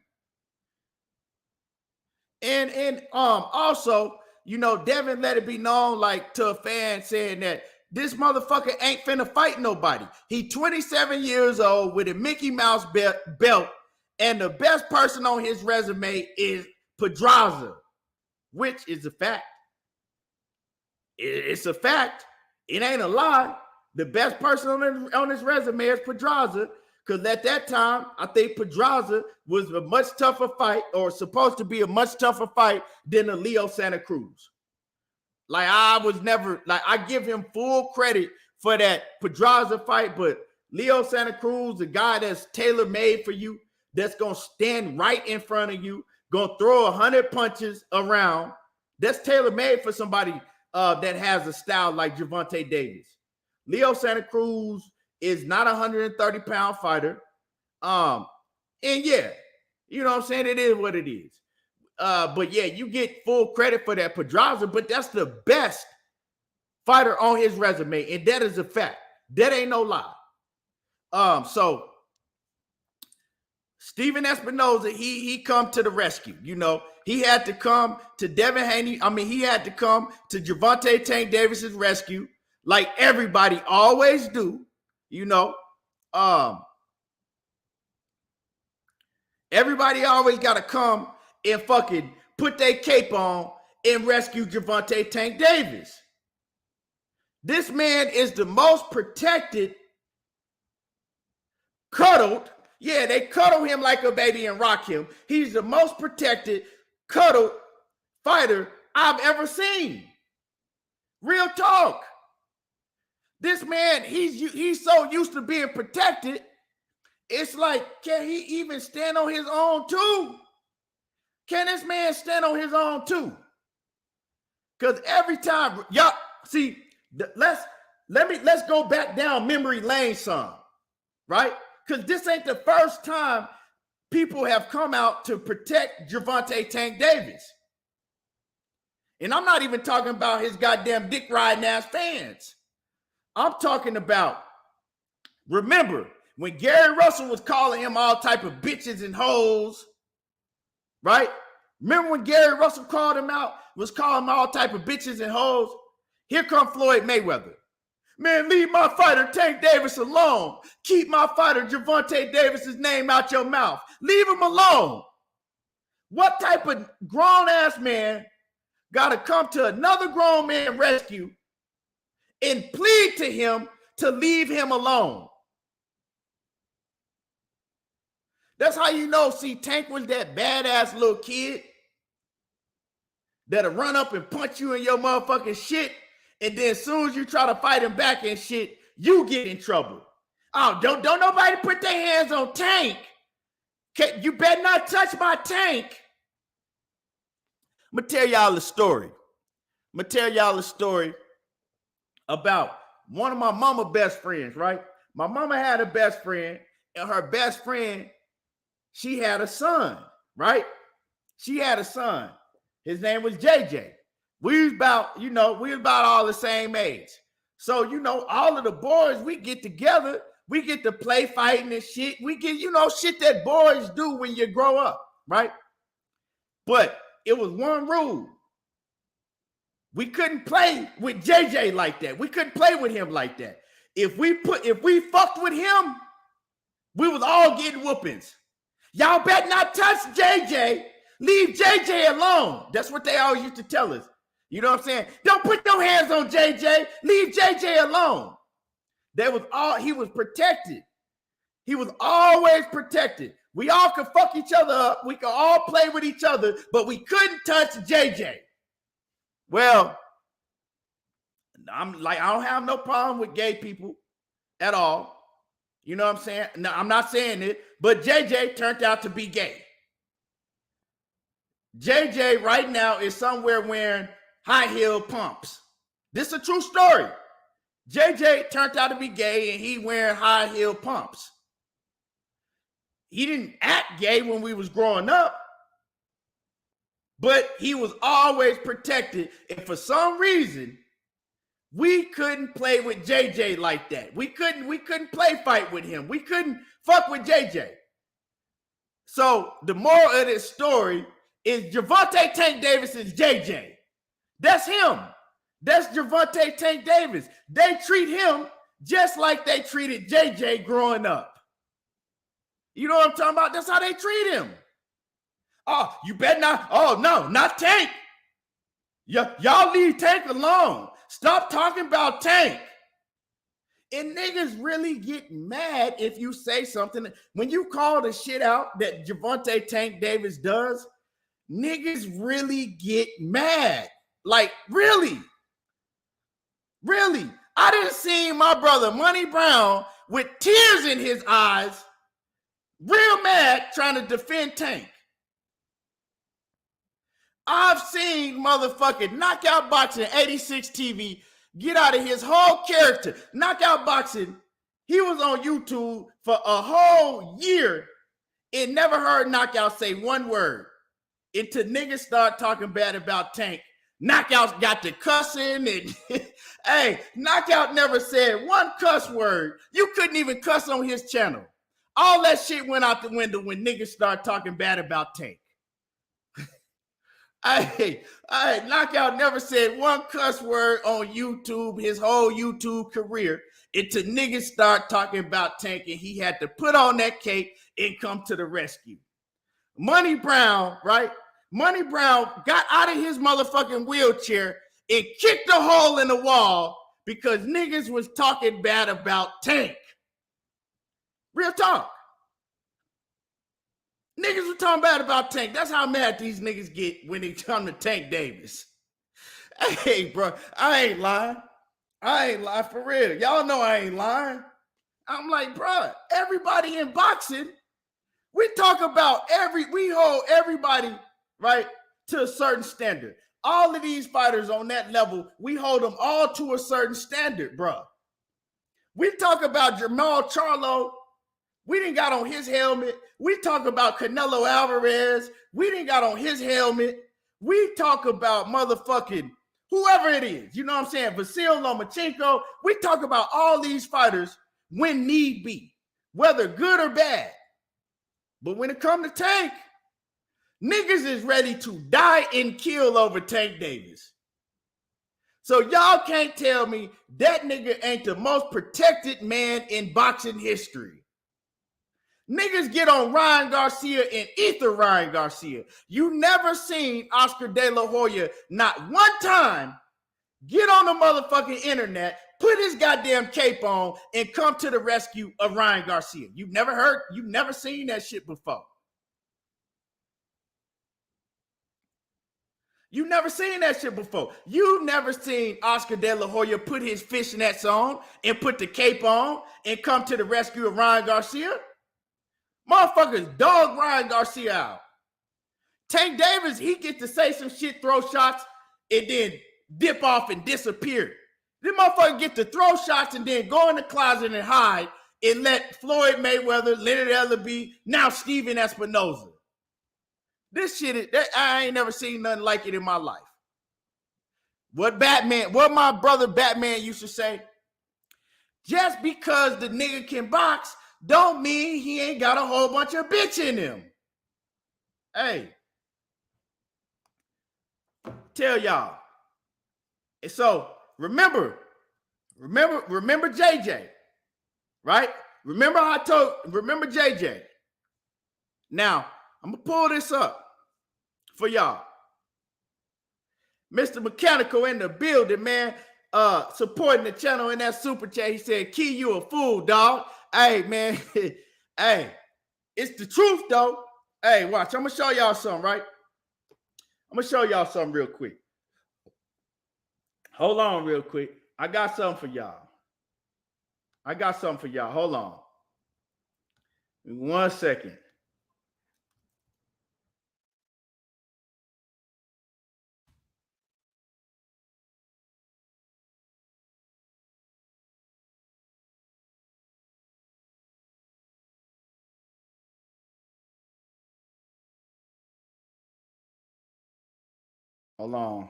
[SPEAKER 1] And also, you know, Devin let it be known, like, to a fan saying that this motherfucker ain't finna fight nobody. He 27 years old with a Mickey Mouse belt, and the best person on his resume is Pedraza, which is a fact. It's a fact. It ain't a lie. The best person on his resume is Pedraza, because at that time, I think Pedraza was a much tougher fight, or supposed to be a much tougher fight than a Leo Santa Cruz. Like, I was never, like, I give him full credit for that Pedraza fight, but Leo Santa Cruz, the guy that's tailor-made for you, that's going to stand right in front of you, going to throw 100 punches around, that's tailor-made for somebody that has a style like Gervonta Davis. Leo Santa Cruz is not a 130-pound fighter. And yeah, you know what I'm saying? It is what it is. But yeah, you get full credit for that Pedraza, but that's the best fighter on his resume, and that is a fact. That ain't no lie. So Steven Espinoza, he come to the rescue. You know, he had to come to Devin Haney. I mean, he had to come to Gervonta Tank Davis's rescue, like everybody always do. You know, everybody always got to come and fucking put their cape on and rescue Gervonta Tank Davis. This man is the most protected cuddled. Yeah, they cuddle him like a baby and rock him. He's the most protected, cuddled fighter I've ever seen. Real talk. This man, he's so used to being protected. It's like, can he even stand on his own too? Can this man stand on his own too? Because every time, y'all see, let's go back down memory lane some, right? Because this ain't the first time people have come out to protect Gervonta Tank Davis. And I'm not even talking about his goddamn dick riding ass fans. I'm talking about, remember, when Gary Russell was calling him all type of bitches and hoes, right? Remember when Gary Russell called him out, was calling him all type of bitches and hoes? Here come Floyd Mayweather. Man, leave my fighter Tank Davis alone. Keep my fighter Gervonta Davis's name out your mouth. Leave him alone. What type of grown-ass man got to come to another grown man rescue and plead to him to leave him alone? That's how you know, see, Tank was that badass little kid that'll run up and punch you in your motherfucking shit, and then as soon as you try to fight him back and shit, you get in trouble. Oh, don't nobody put their hands on Tank. You better not touch my Tank. I'm gonna tell y'all a story. About one of my mama best friends, right? My mama had a best friend, and her best friend, she had a son, right? She had a son. His name was JJ. We was about all the same age. So, all of the boys, we get together, we get to play fighting and shit. We get, shit that boys do when you grow up, right? But it was one rule. We couldn't play with JJ like that. We couldn't play with him like that. If we fucked with him, we was all getting whoopings. Y'all better not touch JJ. Leave JJ alone. That's what they always used to tell us. You know what I'm saying? Don't put no hands on JJ. Leave JJ alone. He was protected. He was always protected. We all could fuck each other up. We could all play with each other, but we couldn't touch JJ. Well, I don't have no problem with gay people at all. You know what I'm saying? No, I'm not saying it, but JJ turned out to be gay. JJ right now is somewhere wearing high heel pumps. This is a true story. JJ turned out to be gay and he wearing high heel pumps. He didn't act gay when we was growing up, but he was always protected. And for some reason, we couldn't play with JJ like that. We couldn't play fight with him. We couldn't fuck with JJ. So the moral of this story is Gervonta Tank Davis is JJ. That's him. That's Gervonta Tank Davis. They treat him just like they treated JJ growing up. You know what I'm talking about? That's how they treat him. Oh, you better not. Oh, no, not Tank. Y'all leave Tank alone. Stop talking about Tank. And niggas really get mad if you say something. When you call the shit out that Gervonta Tank Davis does, niggas really get mad. Like, really? Really? I didn't see my brother Money Brown with tears in his eyes, real mad, trying to defend Tank. I've seen motherfucking Knockout Boxing 86 TV get out of his whole character. Knockout Boxing, he was on YouTube for a whole year and never heard Knockout say one word until niggas start talking bad about Tank. Knockout got to cussing and hey, Knockout never said one cuss word. You couldn't even cuss on his channel. All that shit went out the window when niggas start talking bad about Tank. Knockout never said one cuss word on YouTube his whole YouTube career until niggas start talking about Tank and he had to put on that cape and come to the rescue. Money Brown, right? Money Brown got out of his motherfucking wheelchair and kicked a hole in the wall because niggas was talking bad about Tank. Real talk. Niggas were talking bad about Tank. That's how mad these niggas get when they come to Tank Davis. Hey, bro, I ain't lying. I ain't lying for real. Y'all know I ain't lying. I'm like, bro, everybody in boxing, we talk about we hold everybody, right, to a certain standard. All of these fighters on that level, we hold them all to a certain standard, bro. We talk about Jamal Charlo. We didn't got on his helmet. We talk about Canelo Alvarez. We didn't got on his helmet. We talk about motherfucking whoever it is. You know what I'm saying? Vasil Lomachenko. We talk about all these fighters when need be, whether good or bad. But when it comes to Tank, niggas is ready to die and kill over Tank Davis. So y'all can't tell me that nigga ain't the most protected man in boxing history. Niggas get on Ryan Garcia and ether Ryan Garcia. You never seen Oscar De La Hoya not one time get on the motherfucking internet, put his goddamn cape on, and come to the rescue of Ryan Garcia. You've never seen that shit before. You've never seen that shit before. You've never seen Oscar De La Hoya put his fishnets on and put the cape on and come to the rescue of Ryan Garcia. Motherfuckers dog Ryan Garcia out. Tank Davis, he gets to say some shit, throw shots, and then dip off and disappear. This motherfucker get to throw shots and then go in the closet and hide and let Floyd Mayweather, Leonard Ellerbe, now Steven Espinoza. This shit, I ain't never seen nothing like it in my life. What my brother Batman used to say, just because the nigga can box, don't mean he ain't got a whole bunch of bitch in him. Hey, tell y'all. And so remember JJ, right? Remember JJ. Now, I'm gonna pull this up for y'all. Mr. Mechanical in the building, man. Supporting the channel in that super chat. He said, Key, you a fool, dog. Hey, man. Hey, it's the truth, though. Hey, watch. I'm going to show y'all something, right? I'm going to show y'all something real quick. Hold on real quick. I got something for y'all. Hold on. 1 second. Hold on.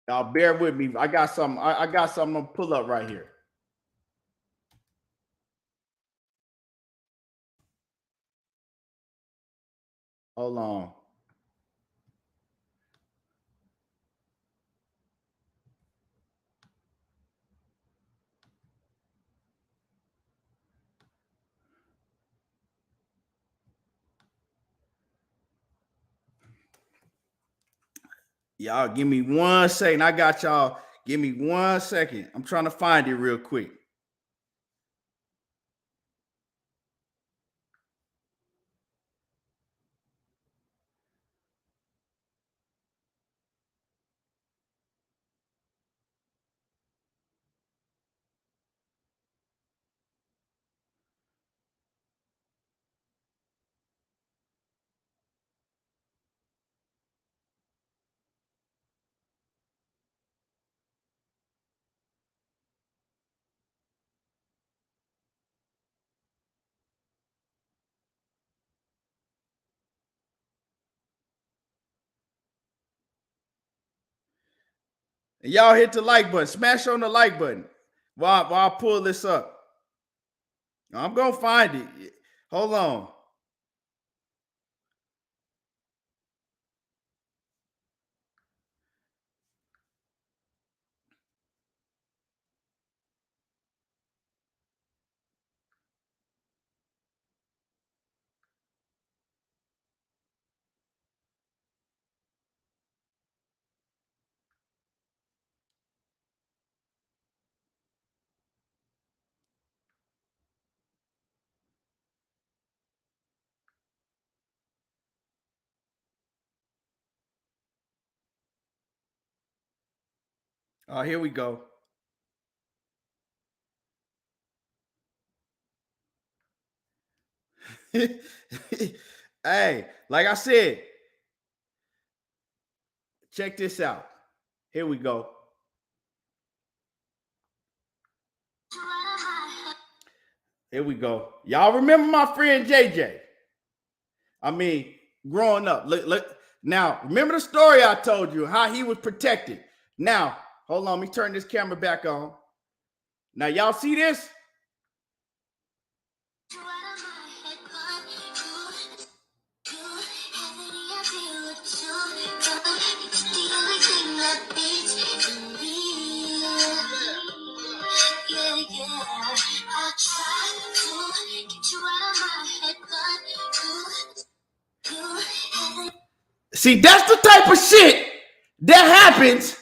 [SPEAKER 1] Y'all bear with me. I got something. I got something I'm gonna pull up right here. Hold on. Y'all give me 1 second. I got y'all. Give me 1 second. I'm trying to find it real quick. And y'all hit the like button. Smash on the like button while I pull this up. I'm going to find it. Hold on. Oh, here we go. Hey, like I said, check this out. Here we go. Here we go. Y'all remember my friend JJ? I mean, growing up. Look. Now, remember the story I told you, how he was protected. Now, hold on. Let me turn this camera back on. Now, y'all see this? See, that's the type of shit that happens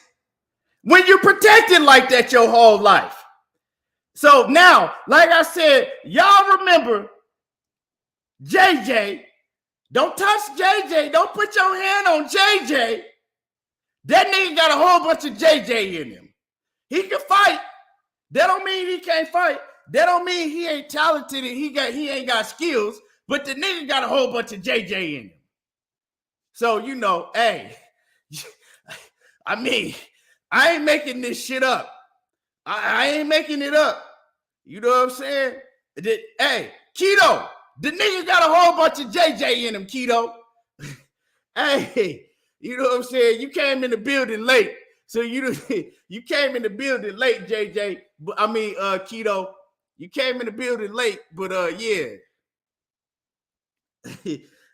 [SPEAKER 1] when you're protected like that your whole life. So now, like I said, y'all remember JJ. Don't touch JJ. Don't put your hand on JJ. That nigga got a whole bunch of JJ in him. He can fight. That don't mean he can't fight. That don't mean he ain't talented and he ain't got skills. But the nigga got a whole bunch of JJ in him. So, you know, hey, I mean, I ain't making this shit up. I ain't making it up. You know what I'm saying? Hey, Keto, the nigga got a whole bunch of JJ in him, Keto. Hey, you know what I'm saying? You came in the building late. So you came in the building late, JJ. I mean, Keto. You came in the building late, but yeah.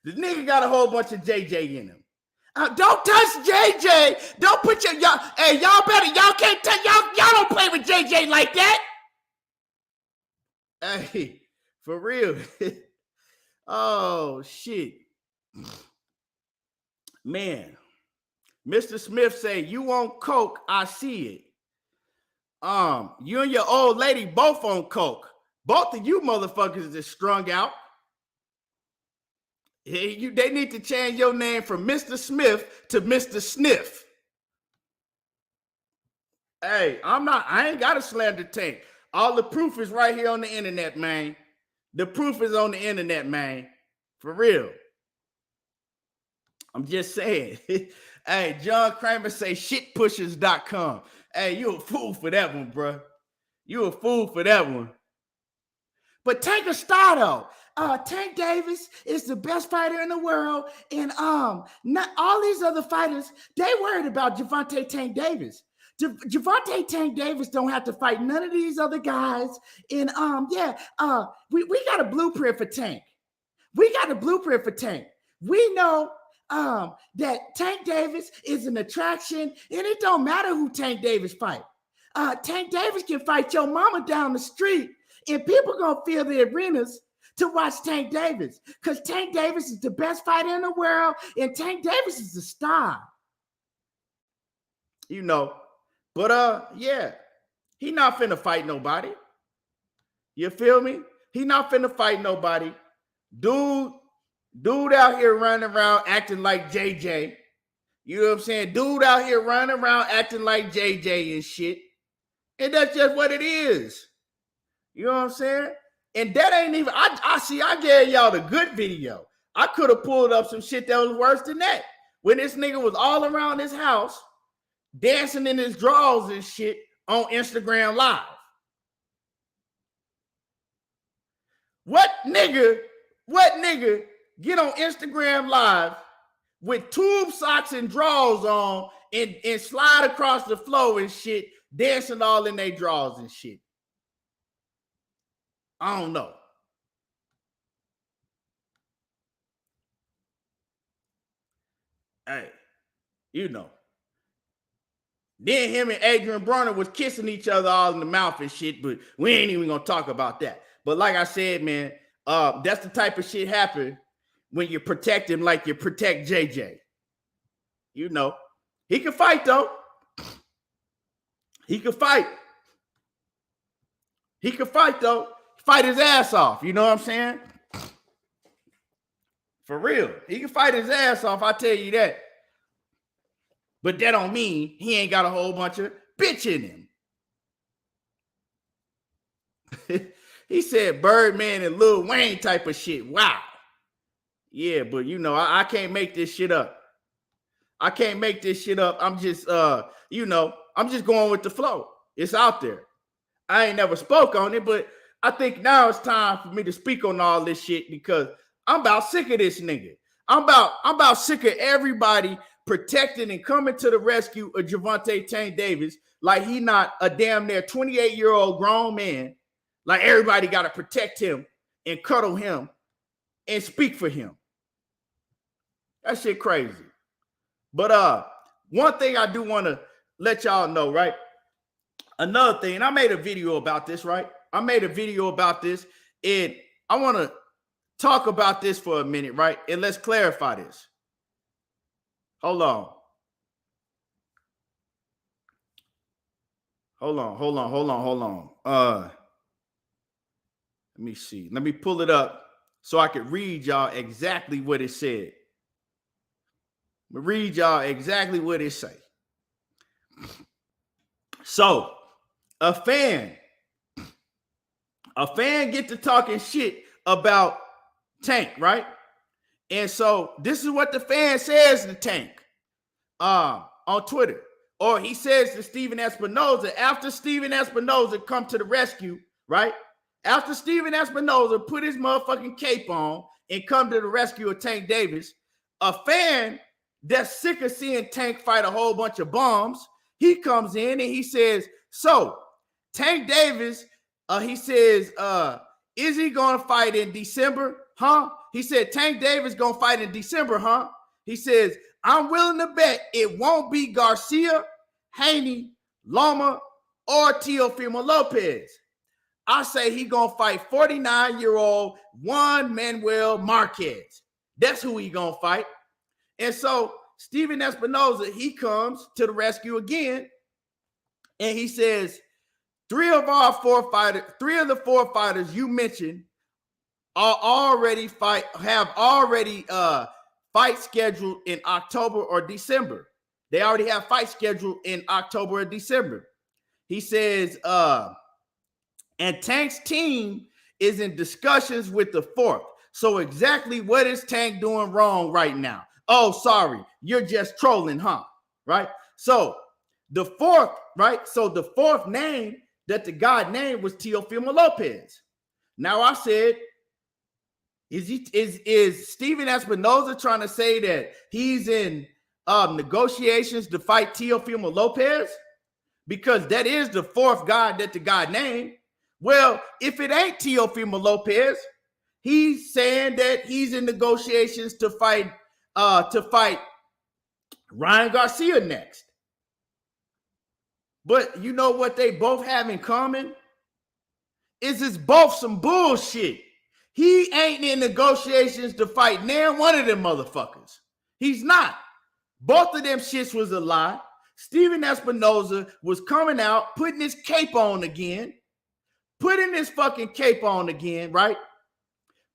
[SPEAKER 1] The nigga got a whole bunch of JJ in him. Don't touch JJ. Don't put y'all. Hey, y'all better. Y'all can't touch. Y'all don't play with JJ like that. Hey, for real. Oh shit, man. Mr. Smith say you on coke. I see it. You and your old lady both on coke. Both of you motherfuckers is strung out. They need to change your name from Mr. Smith to Mr. Sniff. Hey, I ain't got a slander tank. All the proof is right here on the internet, man. The proof is on the internet, man. For real. I'm just saying. Hey, John Kramer say shitpushers.com. Hey, you a fool for that one, bro. You a fool for that one. But Tank a star, though. Tank Davis is the best fighter in the world. And not all these other fighters, they worried about Gervonta Tank Davis. Gervonta Tank Davis don't have to fight none of these other guys. And we got a blueprint for Tank. We got a blueprint for Tank. We know that Tank Davis is an attraction, and it don't matter who Tank Davis fight. Tank Davis can fight your mama down the street, and people gonna fill the arenas to watch Tank Davis, because Tank Davis is the best fighter in the world, and Tank Davis is a star. You know, but yeah, he not finna fight nobody. You feel me? He not finna fight nobody. Dude out here running around acting like JJ. You know what I'm saying? Dude out here running around acting like JJ and shit. And that's just what it is. You know what I'm saying? And that ain't even, I gave y'all the good video. I could have pulled up some shit that was worse than that. When this nigga was all around his house, dancing in his drawers and shit on Instagram Live. What nigga get on Instagram Live with tube socks and drawers on and slide across the floor and shit, dancing all in their drawers and shit? I don't know. Hey, you know. Then him and Adrian Broner was kissing each other all in the mouth and shit, but we ain't even gonna talk about that. But like I said, man, that's the type of shit happen when you protect him like you protect JJ. You know, he can fight though. He can fight. He can fight though. Fight his ass off. You know what I'm saying? For real. He can fight his ass off. I tell you that. But that don't mean he ain't got a whole bunch of bitch in him. He said Birdman and Lil Wayne type of shit. Wow. Yeah, but you know, I can't make this shit up. I can't make this shit up. I'm just, I'm just going with the flow. It's out there. I ain't never spoke on it, but I think now it's time for me to speak on all this shit because I'm about sick of this nigga. I'm about sick of everybody protecting and coming to the rescue of Gervonta Tank Davis like he not a damn near 28-year-old grown man. Like everybody got to protect him and cuddle him and speak for him. That shit crazy. But one thing I do want to let y'all know, right? Another thing, and I made a video about this, right? I made a video about this, and I want to talk about this for a minute, right? And let's clarify this. Hold on. Let me see. Let me pull it up so I can read y'all exactly what it said. I'm gonna read y'all exactly what it say. So, a fan get to talking shit about Tank, right? And so this is what the fan says to Tank on Twitter. Or he says to Steven Espinoza after Steven Espinoza come to the rescue, right? After Steven Espinoza put his motherfucking cape on and come to the rescue of Tank Davis, a fan that's sick of seeing Tank fight a whole bunch of bums, he comes in and he says, so Tank Davis, he says, is he going to fight in December? Huh? He said, Tank Davis going to fight in December, huh? He says, I'm willing to bet it won't be Garcia, Haney, Loma, or Teofimo Lopez. I say he going to fight 49-year-old Juan Manuel Marquez. That's who he going to fight. And so Steven Espinoza, he comes to the rescue again, and he says, three of the four fighters you mentioned are already fight scheduled in October or December. They already have fight scheduled in October or December. He says, and Tank's team is in discussions with the fourth. So exactly what is Tank doing wrong right now? Oh, sorry, you're just trolling, huh? Right? So the fourth, right? So the fourth name that the guy named was Teofimo Lopez. Now I said, is Steven Espinoza trying to say that he's in negotiations to fight Teofimo Lopez? Because that is the fourth guy that the guy named. Well, if it ain't Teofimo Lopez, he's saying that he's in negotiations to fight Ryan Garcia next. But you know what they both have in common? Is it's both some bullshit. He ain't in negotiations to fight now one of them motherfuckers. He's not. Both of them shits was a lie. Steven Espinoza was coming out, putting his cape on again, right?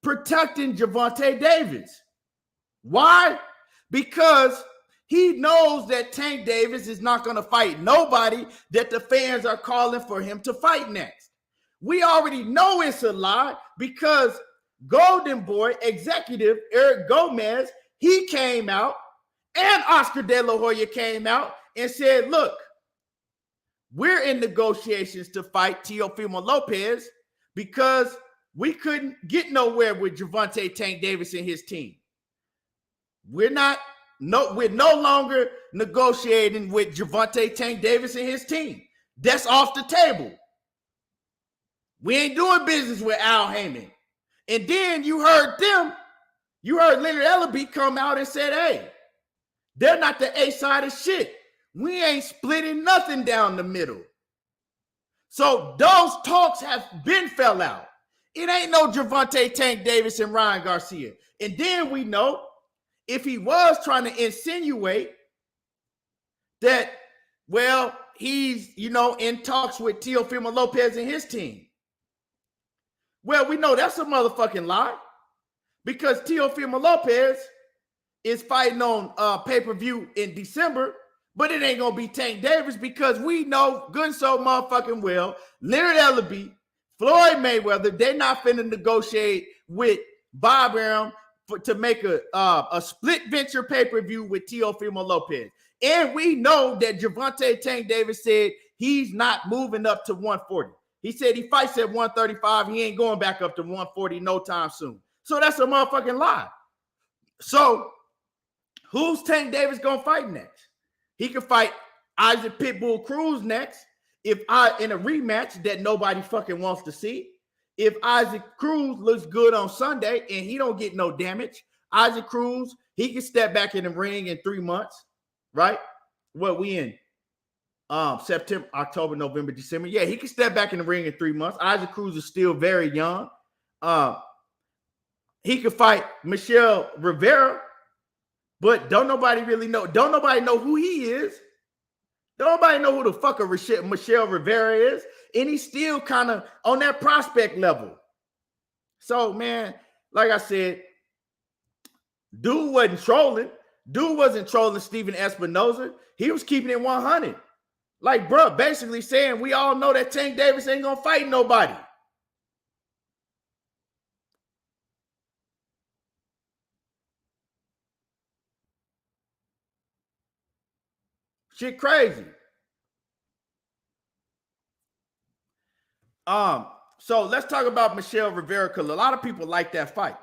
[SPEAKER 1] Protecting Gervonta Davis. Why? Because he knows that Tank Davis is not going to fight nobody that the fans are calling for him to fight next. We already know it's a lie because Golden Boy executive Eric Gomez, he came out, and Oscar De La Hoya came out and said, look, we're in negotiations to fight Teofimo Lopez because we couldn't get nowhere with Gervonta Tank Davis and his team. We're no longer negotiating with Gervonta Tank Davis and his team. That's off the table. We ain't doing business with Al Heyman. And then you heard Leonard Ellaby come out and said, hey, they're not the A side of shit. We ain't splitting nothing down the middle. So those talks have been fell out. It ain't no Gervonta Tank Davis and Ryan Garcia. And then we know if he was trying to insinuate that, well, he's, in talks with Teofimo Lopez and his team. Well, we know that's a motherfucking lie because Teofimo Lopez is fighting on pay-per-view in December, But it ain't gonna be Tank Davis because we know good and so motherfucking well Leonard Ellaby, Floyd Mayweather, they're not finna negotiate with Bob Arum to make a split venture pay-per-view with Teofimo Lopez. And we know that Gervonta Tank Davis said he's not moving up to 140. He said he fights at 135. He ain't going back up to 140 no time soon. So that's a motherfucking lie. So who's Tank Davis gonna fight next? He could fight Isaac Pitbull Cruz next in a rematch that nobody fucking wants to see. If Isaac Cruz looks good on Sunday and he don't get no damage, Isaac Cruz, he can step back in the ring in 3 months, right? What we in? September, October, November, December. Yeah, he can step back in the ring in 3 months. Isaac Cruz is still very young. He could fight Michelle Rivera, but don't nobody really know. Don't nobody know who he is. Don't nobody know who the fuck Michelle Rivera is. And he's still kind of on that prospect level. So, man, like I said, dude wasn't trolling. Dude wasn't trolling Steven Espinoza. He was keeping it 100. Like, bro, basically saying we all know that Tank Davis ain't gonna fight nobody. Shit crazy. So let's talk about Michelle Rivera because a lot of people like that fight.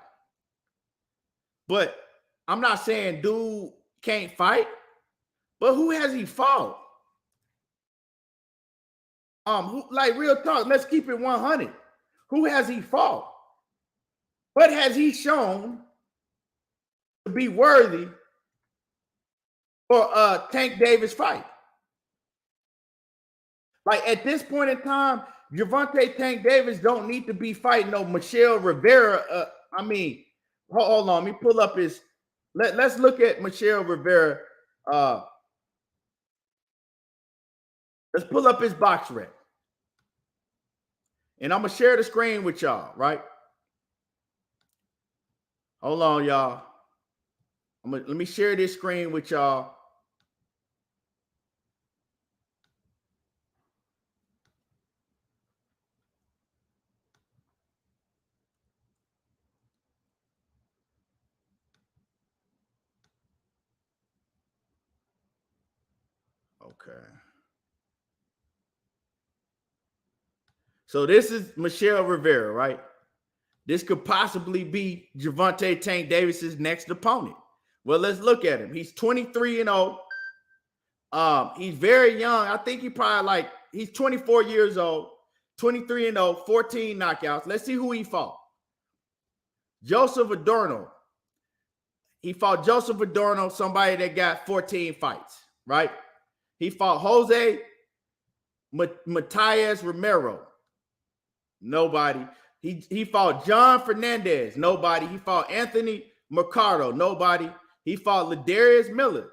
[SPEAKER 1] But I'm not saying dude can't fight, but who has he fought? Like real talk, let's keep it 100. Who has he fought? What has he shown to be worthy for a Tank Davis fight? Like at this point in time, Gervonta Tank Davis don't need to be fighting no Michelle Rivera. Hold on, let me pull up his. Let's look at Michelle Rivera. Let's pull up his box rec. And I'm gonna share the screen with y'all, right? Hold on, y'all. Let me share this screen with y'all. Okay. So this is Michelle Rivera, right? This could possibly be Gervonta Tank Davis's next opponent. Well, let's look at him. He's 23-0. He's very young. I think he's 24 years old, 23-0, 14 knockouts. Let's see who he fought. Joseph Adorno. He fought Joseph Adorno, somebody that got 14 fights, right? He fought Jose Matias Romero. Nobody. He fought John Fernandez. Nobody. He fought Anthony Mercado. Nobody. He fought Ladarius Miller.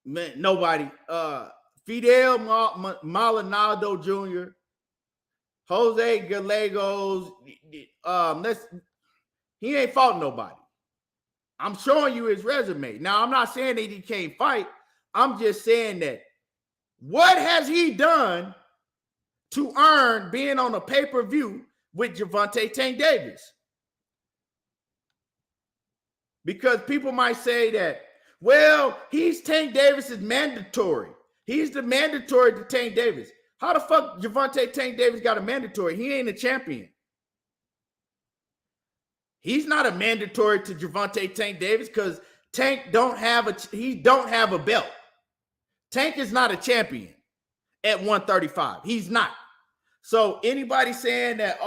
[SPEAKER 1] Man, nobody. Fidel Maldonado Jr. Jose Gallegos. He ain't fought nobody. I'm showing you his resume. Now, I'm not saying that he can't fight. I'm just saying that what has he done to earn being on a pay-per-view with Gervonta Tank Davis? Because people might say that, well, he's Tank Davis's mandatory. He's the mandatory to Tank Davis. How the fuck Gervonta Tank Davis got a mandatory? He ain't a champion. He's not a mandatory to Gervonta Tank Davis because Tank don't have a belt. Tank is not a champion at 135. He's not. So anybody saying that,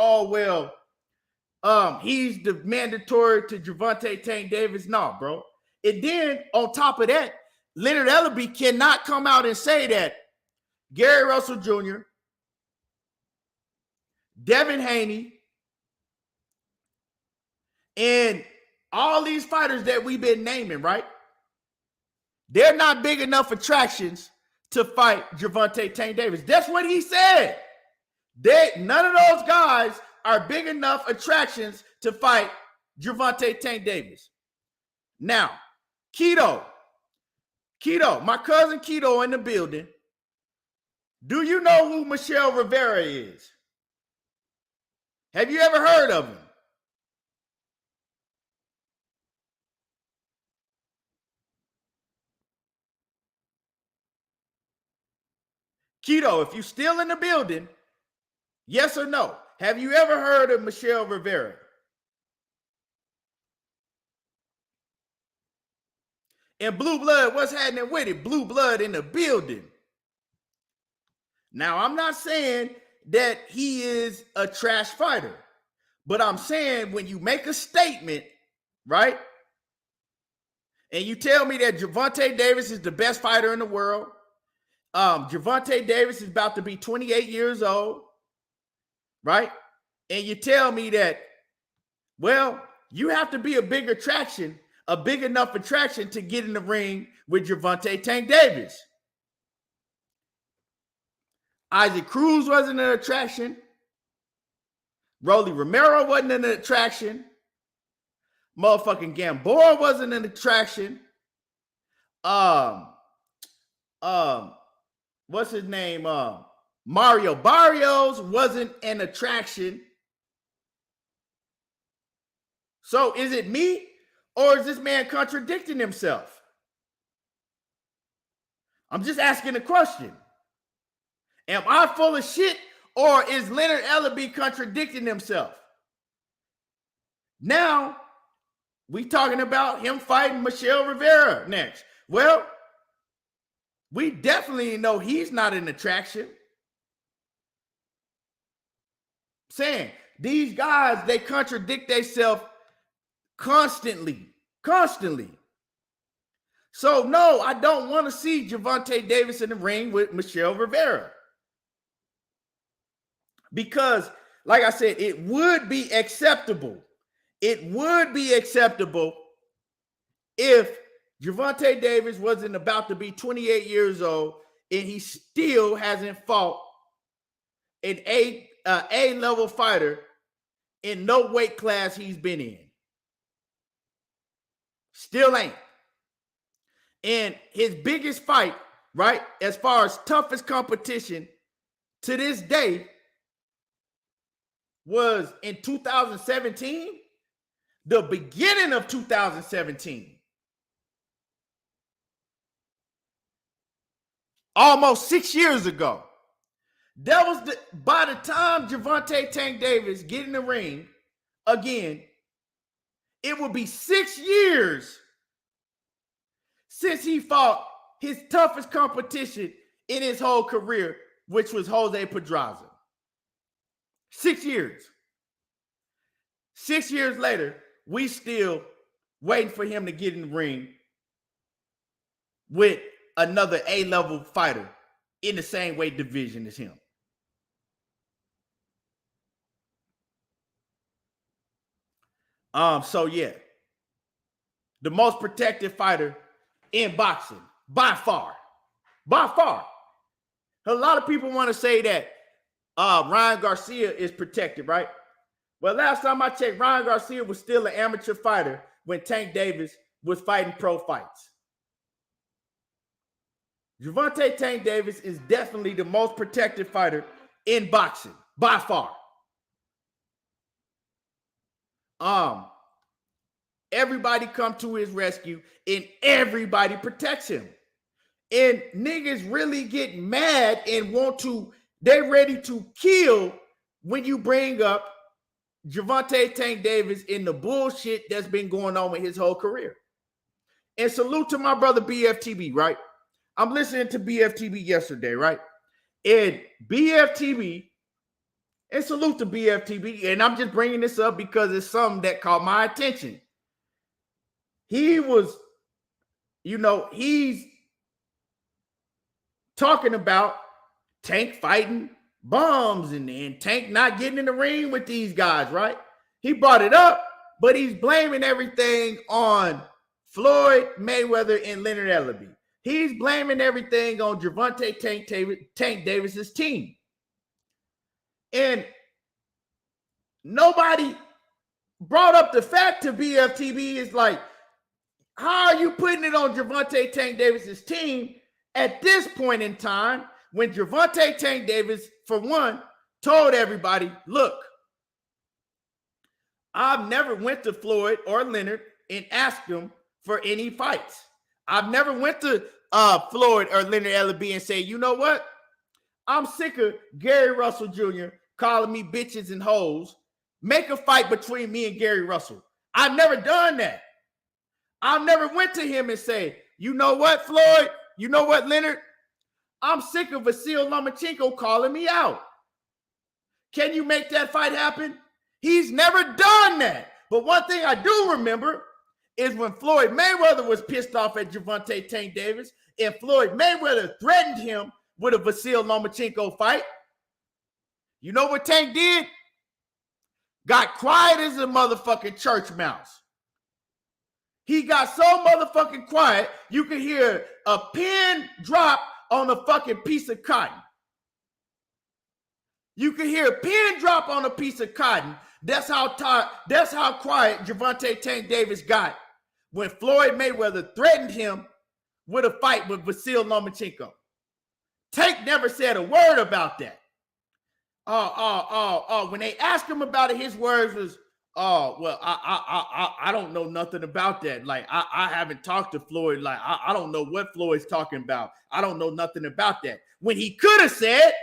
[SPEAKER 1] he's the mandatory to Gervonta Tank Davis, no, bro. And then on top of that, Leonard Ellaby cannot come out and say that Gary Russell Jr., Devin Haney, and all these fighters that we've been naming, right? They're not big enough attractions to fight Gervonta Tank Davis. That's what he said. None of those guys are big enough attractions to fight Gervonta Tank Davis. Now, Keto. Keto, my cousin Keto in the building. Do you know who Michelle Rivera is? Have you ever heard of him? Keto, if you're still in the building, yes or no? Have you ever heard of Michelle Rivera? And Blue Blood, what's happening with it? Blue Blood in the building. Now, I'm not saying that he is a trash fighter, but I'm saying when you make a statement, right? And you tell me that Gervonta Davis is the best fighter in the world. Gervonta Davis is about to be 28 years old, right? And you tell me that, well, you have to be a big attraction, a big enough attraction to get in the ring with Gervonta Tank Davis. Isaac Cruz wasn't an attraction. Rolly Romero wasn't an attraction. Motherfucking Gamboa wasn't an attraction. What's his name? Mario Barrios wasn't an attraction. So is it me or is this man contradicting himself? I'm just asking a question. Am I full of shit or is Leonard Ellaby contradicting himself? Now, we talking about him fighting Michelle Rivera next. Well, we definitely know he's not an attraction. Saying these guys, they contradict themselves constantly. So, no, I don't want to see Gervonta Davis in the ring with Michelle Rivera. Because, like I said, it would be acceptable. It would be acceptable if Gervonta Davis wasn't about to be 28 years old and he still hasn't fought an A-level fighter in no weight class he's been in. Still ain't. And his biggest fight, right, as far as toughest competition to this day was in 2017, the beginning of 2017. Almost 6 years ago. That was by the time Gervonta Tank Davis get in the ring again, it would be 6 years since he fought his toughest competition in his whole career, which was Jose Pedraza. 6 years. 6 years later, we still waiting for him to get in the ring with another A-level fighter in the same weight division as him. So yeah, the most protected fighter in boxing by far. A lot of people want to say that Ryan Garcia is protected, right? Well, last time I checked, Ryan Garcia was still an amateur fighter when Tank Davis was fighting pro fights. Gervonta Tank Davis is definitely the most protected fighter in boxing by far. Everybody come to his rescue and everybody protects him. And niggas really get mad and they're ready to kill when you bring up Gervonta Tank Davis in the bullshit that's been going on with his whole career. And salute to my brother BFTB, right? I'm listening to BFTB yesterday, right? And BFTB, and salute to BFTB, and I'm just bringing this up because it's something that caught my attention. He was, he's talking about Tank fighting bums and Tank not getting in the ring with these guys, right? He brought it up, but he's blaming everything on Floyd Mayweather and Leonard Ellaby. He's blaming everything on Gervonta Tank Davis's team. And nobody brought up the fact to BFTB is like, How are you putting it on Gervonta Tank Davis's team at this point in time when Gervonta Tank Davis, for one, told everybody, look, I've never went to Floyd or Leonard and asked them for any fights. I've never went to Floyd or Leonard LB and say, you know what? I'm sick of Gary Russell Jr. calling me bitches and hoes. Make a fight between me and Gary Russell. I've never done that. I've never went to him and say, you know what, Floyd? You know what, Leonard? I'm sick of Vasil Lomachenko calling me out. Can you make that fight happen? He's never done that. But one thing I do remember is when Floyd Mayweather was pissed off at Gervonta Tank Davis and Floyd Mayweather threatened him with a Vasil Lomachenko fight. You know what Tank did? Got quiet as a motherfucking church mouse. He got so motherfucking quiet, you could hear a pin drop on a fucking piece of cotton. You could hear a pin drop on a piece of cotton. That's how quiet Gervonta Tank Davis got when Floyd Mayweather threatened him with a fight with Vasil Lomachenko. Tank never said a word about that. When they asked him about it, his words was, I don't know nothing about that. Like, I haven't talked to Floyd. Like, I don't know what Floyd's talking about. I don't know nothing about that. When he could have said,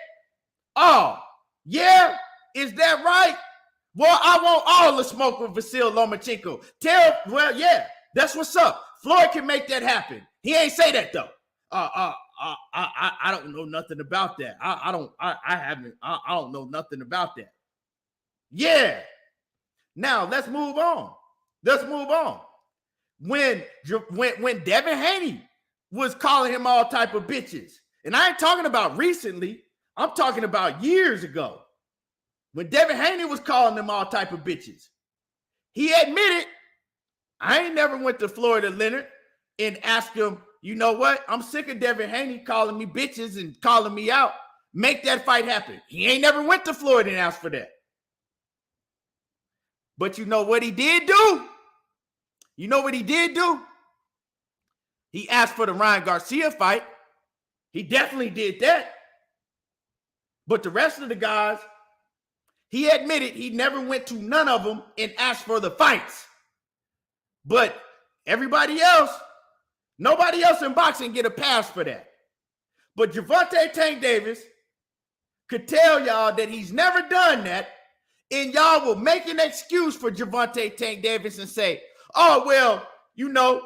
[SPEAKER 1] oh, yeah, is that right? Well, I want all the smoke with Vasil Lomachenko. Well, yeah, that's what's up. Floyd can make that happen. He ain't say that though. I don't know nothing about that. I don't know nothing about that. Yeah. Now let's move on. When Devin Haney was calling him all type of bitches, and I ain't talking about recently, I'm talking about years ago. When Devin Haney was calling them all type of bitches, he admitted, I ain't never went to Florida Leonard and asked him, you know what? I'm sick of Devin Haney calling me bitches and calling me out. Make that fight happen. He ain't never went to Florida and asked for that. But you know what he did do? He asked for the Ryan Garcia fight. He definitely did that. But the rest of the guys, he admitted he never went to none of them and asked for the fights. But everybody else, nobody else in boxing get a pass for that. But Gervonta Tank Davis could tell y'all that he's never done that, and y'all will make an excuse for Gervonta Tank Davis and say, oh, well, you know,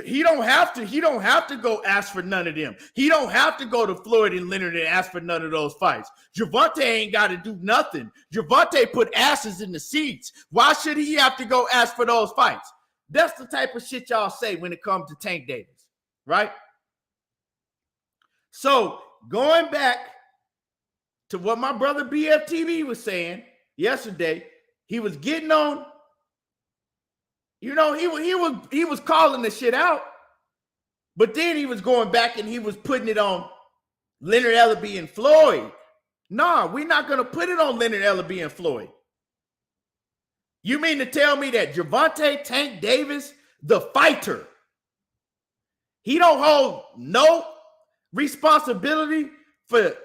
[SPEAKER 1] he don't have to go ask for none of them. He don't have to go to Floyd and Leonard and ask for none of those fights. Gervonta ain't got to do nothing. Gervonta put asses in the seats. Why should he have to go ask for those fights? That's the type of shit y'all say when it comes to Tank Davis, right? So going back to what my brother BFTV was saying yesterday, he was getting on, you know, he was calling the shit out, but then he was going back and he was putting it on Leonard Ellaby and Floyd. Nah, we're not going to put it on Leonard Ellaby and Floyd. You mean to tell me that Gervonta Tank Davis, the fighter, he don't hold no responsibility for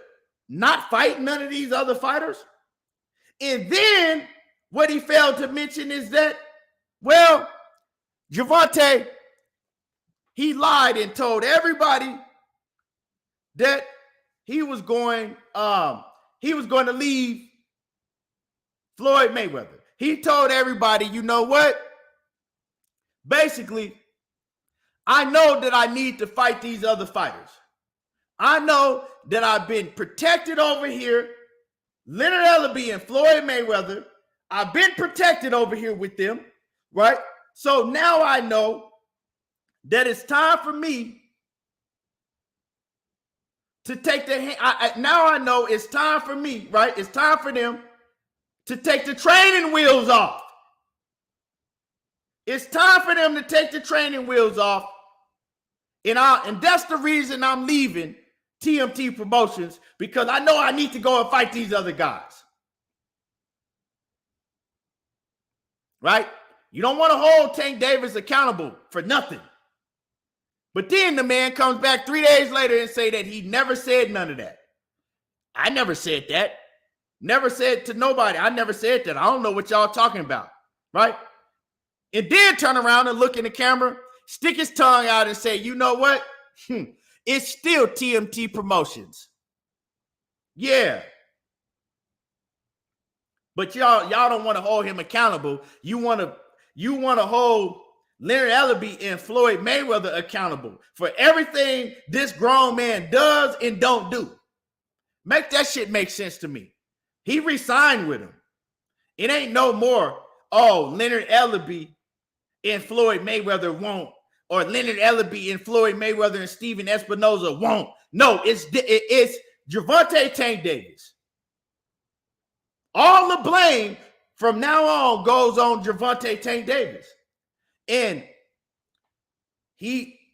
[SPEAKER 1] not fighting none of these other fighters? And then what he failed to mention is that, well, Gervonta, he lied and told everybody that he was going to leave Floyd Mayweather. He told everybody, you know what? Basically, I know that I need to fight these other fighters. I know that I've been protected over here. Leonard Ellaby and Floyd Mayweather, I've been protected over here with them, right? So now I know that it's time for me to take the now I know it's time for me, right? It's time for them to take the training wheels off. It's time for them to take the training wheels off. And that's the reason I'm leaving TMT Promotions, because I know I need to go and fight these other guys. Right? You don't want to hold Tank Davis accountable for nothing. But then the man comes back 3 days later and say that he never said none of that. I never said that. Never said to nobody. I never said that. I don't know what y'all talking about, right? And then turn around and look in the camera, stick his tongue out and say, you know what? It's still TMT Promotions. Yeah. But y'all don't want to hold him accountable. You want to hold Leonard Ellerbe and Floyd Mayweather accountable for everything this grown man does and don't do. Make that shit make sense to me. He re-signed with him. It ain't no more, Leonard Ellerbe and Floyd Mayweather won't, or Leonard Ellerbe and Floyd Mayweather and Steven Espinoza won't. No, it's Gervonta Tank Davis. All the blame from now on goes on Gervonta Tank Davis. And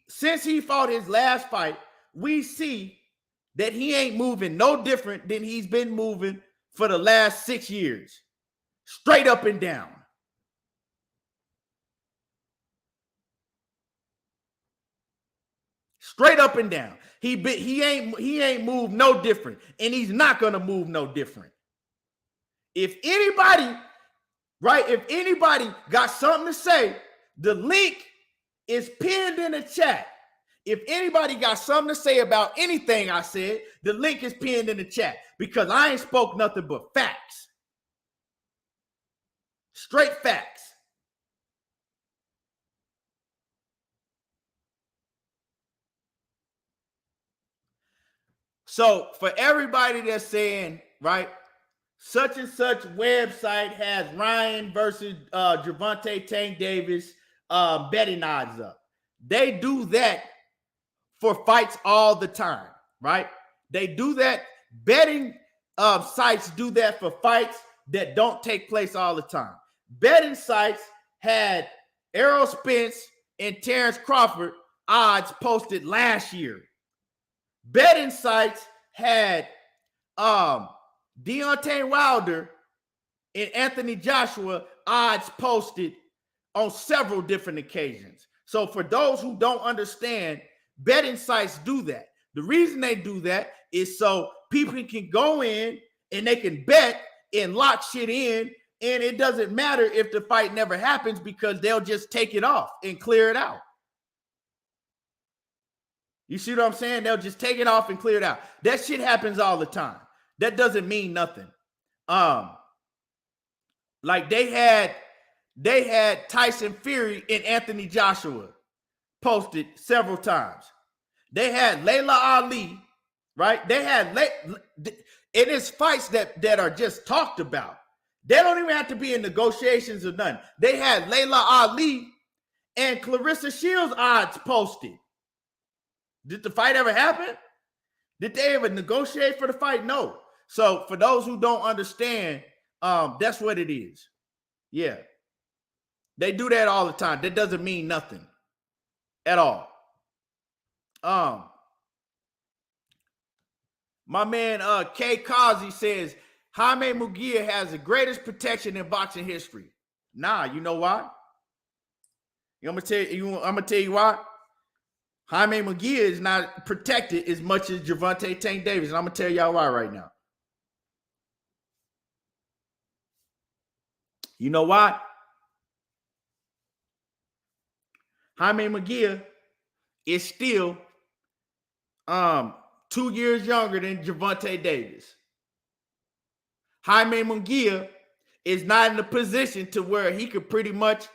[SPEAKER 1] since he fought his last fight, we see that he ain't moving no different than he's been moving for the last 6 years. Straight up and down. Straight up and down. He ain't moved no different, and he's not gonna move no different. If anybody got something to say, the link is pinned in the chat. If anybody got something to say about anything I said, the link is pinned in the chat because I ain't spoke nothing but facts. Straight facts. So for everybody that's saying, right, such and such website has Ryan versus Gervonta Tank Davis betting odds up. They do that for fights all the time, right? They do that. Betting sites do that for fights that don't take place all the time. Betting sites had Errol Spence and Terence Crawford odds posted last year. Betting sites had Deontay Wilder and Anthony Joshua odds posted on several different occasions. So for those who don't understand, betting sites do that. The reason they do that is so people can go in and they can bet and lock shit in, and it doesn't matter if the fight never happens because they'll just take it off and clear it out. You see what I'm saying? They'll just take it off and clear it out. That shit happens all the time. That doesn't mean nothing. Like they had Tyson Fury and Anthony Joshua posted several times. They had Layla Ali, right? They had it is fights that are just talked about. They don't even have to be in negotiations or nothing. They had Layla Ali and Clarissa Shields odds posted. Did the fight ever happen? Did they ever negotiate for the fight? No. So for those who don't understand, that's what it is. Yeah. They do that all the time. That doesn't mean nothing at all. My man K. Kazi says Jaime Munguia has the greatest protection in boxing history. Nah, you know why? I'm gonna tell you why. Jaime Munguia is not protected as much as Gervonta Tank Davis, and I'm gonna tell y'all why right now. You know why? Jaime Munguia is still 2 years younger than Gervonta Davis. Jaime Munguia is not in a position to where he could pretty much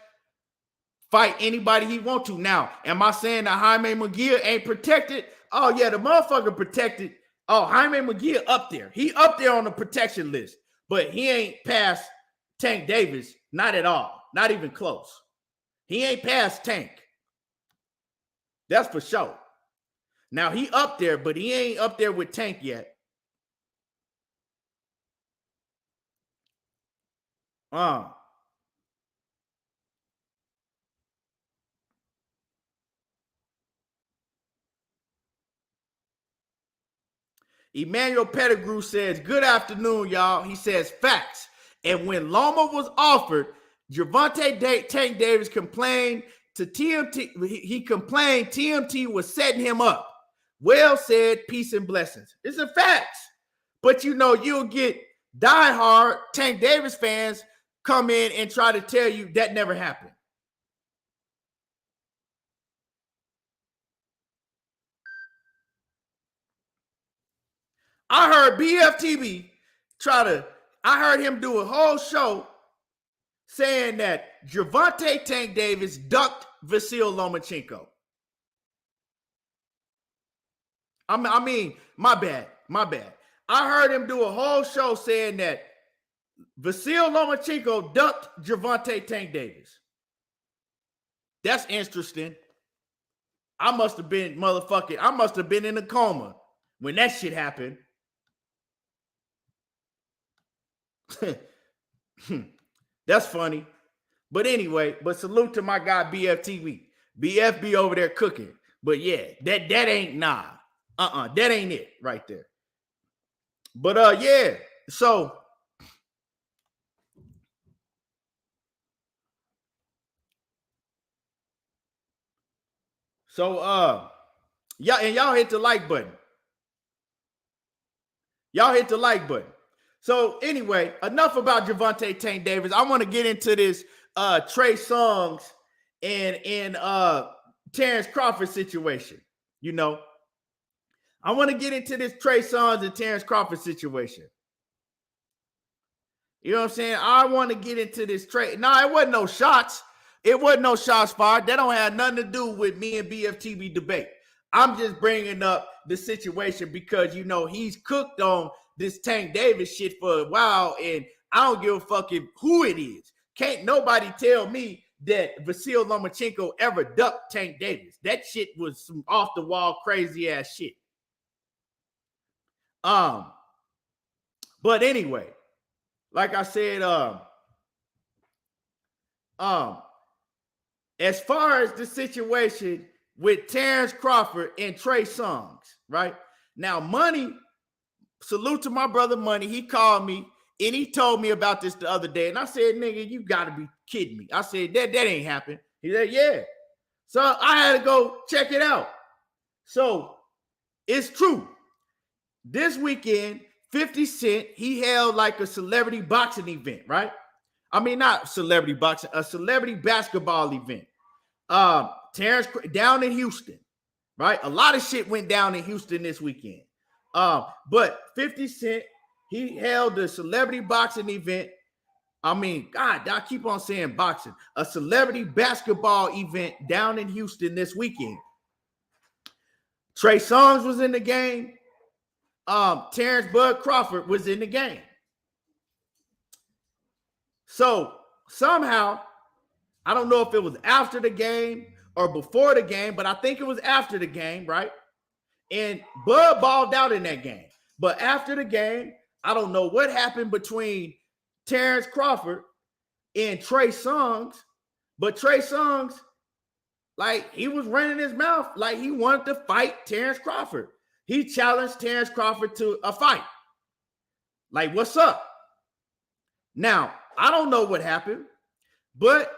[SPEAKER 1] fight anybody he wants to. Now, am I saying that Jaime Munguia ain't protected? Oh, yeah, the motherfucker protected. Oh, Jaime Munguia up there. He up there on the protection list, but he ain't past Tank Davis, not at all. Not even close. He ain't past Tank. That's for sure. Now, he up there, but he ain't up there with Tank yet. Emmanuel Pettigrew says, good afternoon, y'all. He says, facts. And when Loma was offered, Gervonta Tank Davis complained to TMT, he complained TMT was setting him up. Well said, peace and blessings. It's a fact. But you'll get diehard Tank Davis fans come in and try to tell you that never happened. I heard BFTB I heard him do a whole show saying that Gervonta Tank Davis ducked Vasil Lomachenko. I mean, my bad. I heard him do a whole show saying that Vasil Lomachenko ducked Gervonta Tank Davis. That's interesting. I must have been in a coma when that shit happened. That's funny. But anyway, salute to my guy BFTV. BF be over there cooking. But yeah, that ain't that ain't it right there. But yeah, so y'all hit the like button. So anyway, enough about Gervonta Tank Davis. I want to get into this Trey Songz and Terence Crawford situation. I want to get into this Trey Songz and Terence Crawford situation. You know what I'm saying? I want to get into this trade. No, it wasn't no shots. It wasn't no shots fired. That don't have nothing to do with me and BFTV debate. I'm just bringing up the situation because, he's cooked on this Tank Davis shit for a while, and I don't give a fuck who it is. Can't nobody tell me that Vasil Lomachenko ever ducked Tank Davis. That shit was some off-the-wall, crazy-ass shit. But anyway, like I said, as far as the situation with Terence Crawford and Trey Songz, right? Now, Money, salute to my brother Money. He called me and he told me about this the other day. And I said, nigga, you got to be kidding me. I said, that ain't happened. He said, yeah. So I had to go check it out. So it's true. This weekend, 50 Cent, he held like a celebrity boxing event, right? I mean, not celebrity boxing, a celebrity basketball event. Terence down in Houston, right? A lot of shit went down in Houston this weekend. But 50 Cent, he held a celebrity boxing event. I mean, God, I keep on saying boxing. A celebrity basketball event down in Houston this weekend. Trey Songz was in the game. Terence Bud Crawford was in the game. So somehow, I don't know if it was after the game or before the game, but I think it was after the game, right? And Bud balled out in that game. But after the game, I don't know what happened between Terence Crawford and Trey Songz, but Trey Songz, like, he was running his mouth like he wanted to fight Terence Crawford. He challenged Terence Crawford to a fight. Like, what's up? Now, I don't know what happened, but,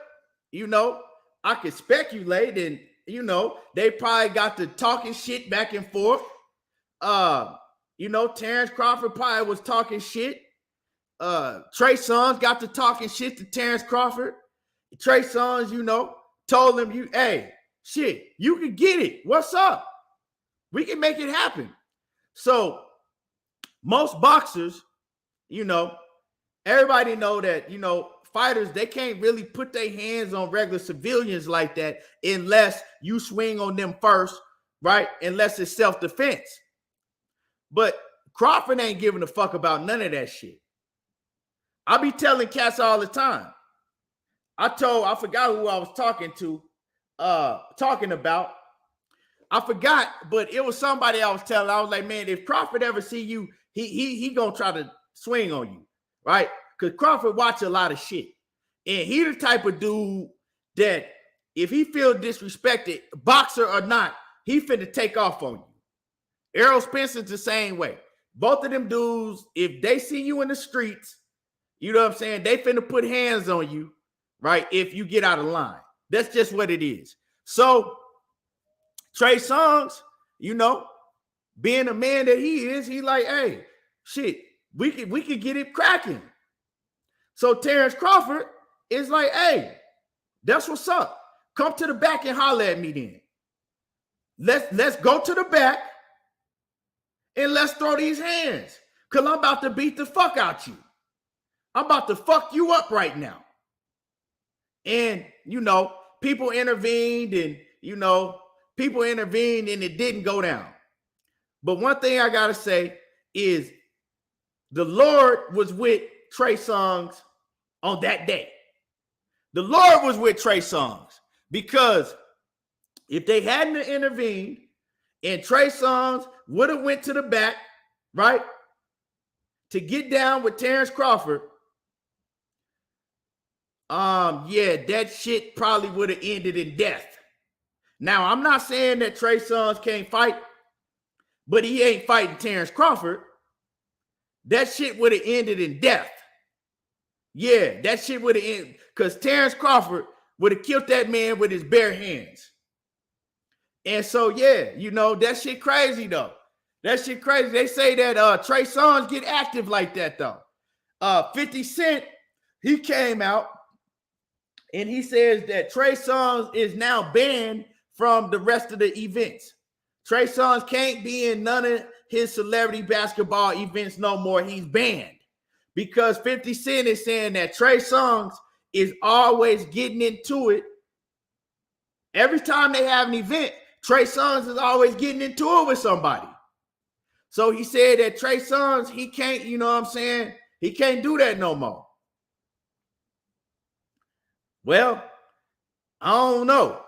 [SPEAKER 1] I could speculate and, they probably got to talking shit back and forth. Terence Crawford probably was talking shit. Trey Songz got to talking shit to Terence Crawford. Trey Songz, told him, hey, shit, you can get it. What's up? We can make it happen. So most boxers, everybody know that, fighters, they can't really put their hands on regular civilians like that unless you swing on them first, right? Unless it's self-defense. But Crawford ain't giving a fuck about none of that shit. I be telling cats all the time. I forgot who I was talking about. I forgot, but it was somebody I was telling. I was like, man, if Crawford ever see you, he gonna try to swing on you, right? Because Crawford watch a lot of shit. And he the type of dude that if he feel disrespected, boxer or not, he finna take off on you. Errol Spencer's the same way. Both of them dudes, if they see you in the streets, you know what I'm saying, they finna put hands on you, right, if you get out of line. That's just what it is. So Trey Songz, being a man that he is, he like, hey, shit, we could get it cracking. So Terence Crawford is like, hey, that's what's up. Come to the back and holler at me then. Let's go to the back and let's throw these hands. Because I'm about to beat the fuck out you. I'm about to fuck you up right now. And, people intervened and, it didn't go down. But one thing I got to say is the Lord was with Trey Songz on that day. The Lord was with Trey Songz because if they hadn't intervened and Trey Songz would have went to the back, right, to get down with Terence Crawford, that shit probably would have ended in death. Now, I'm not saying that Trey Songz can't fight, but he ain't fighting Terence Crawford. That shit would have ended in death. Yeah, that shit would have ended because Terence Crawford would have killed that man with his bare hands. And so, that shit crazy, though. That shit crazy. They say that Trey Songz get active like that, though. 50 Cent, he came out and he says that Trey Songz is now banned from the rest of the events. Trey Songz can't be in none of his celebrity basketball events no more. He's banned because 50 Cent is saying that Trey Songz is always getting into it. Every time they have an event, Trey Songz is always getting into it with somebody. So he said that Trey Songz, he can't, he can't do that no more. Well, I don't know.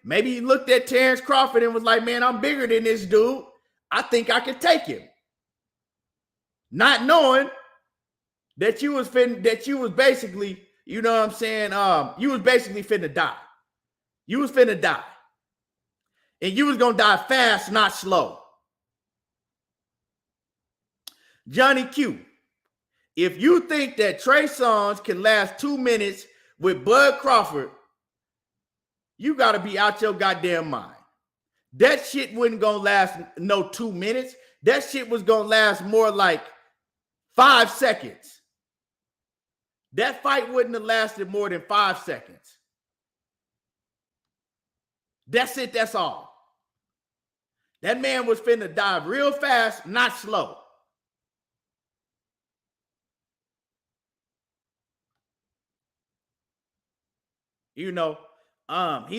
[SPEAKER 1] Maybe he looked at Terence Crawford and was like, man, I'm bigger than this dude. I think I can take him. Not knowing that you was basically, you was basically finna die. You was finna die. And you was gonna die fast, not slow. Johnny Q, if you think that Trey Songz can last 2 minutes with Bud Crawford, you gotta be out your goddamn mind. That shit wasn't gonna last no 2 minutes. That shit was gonna last more like 5 seconds. That fight wouldn't have lasted more than 5 seconds. That's it, that's all. That man was finna die real fast, not slow. He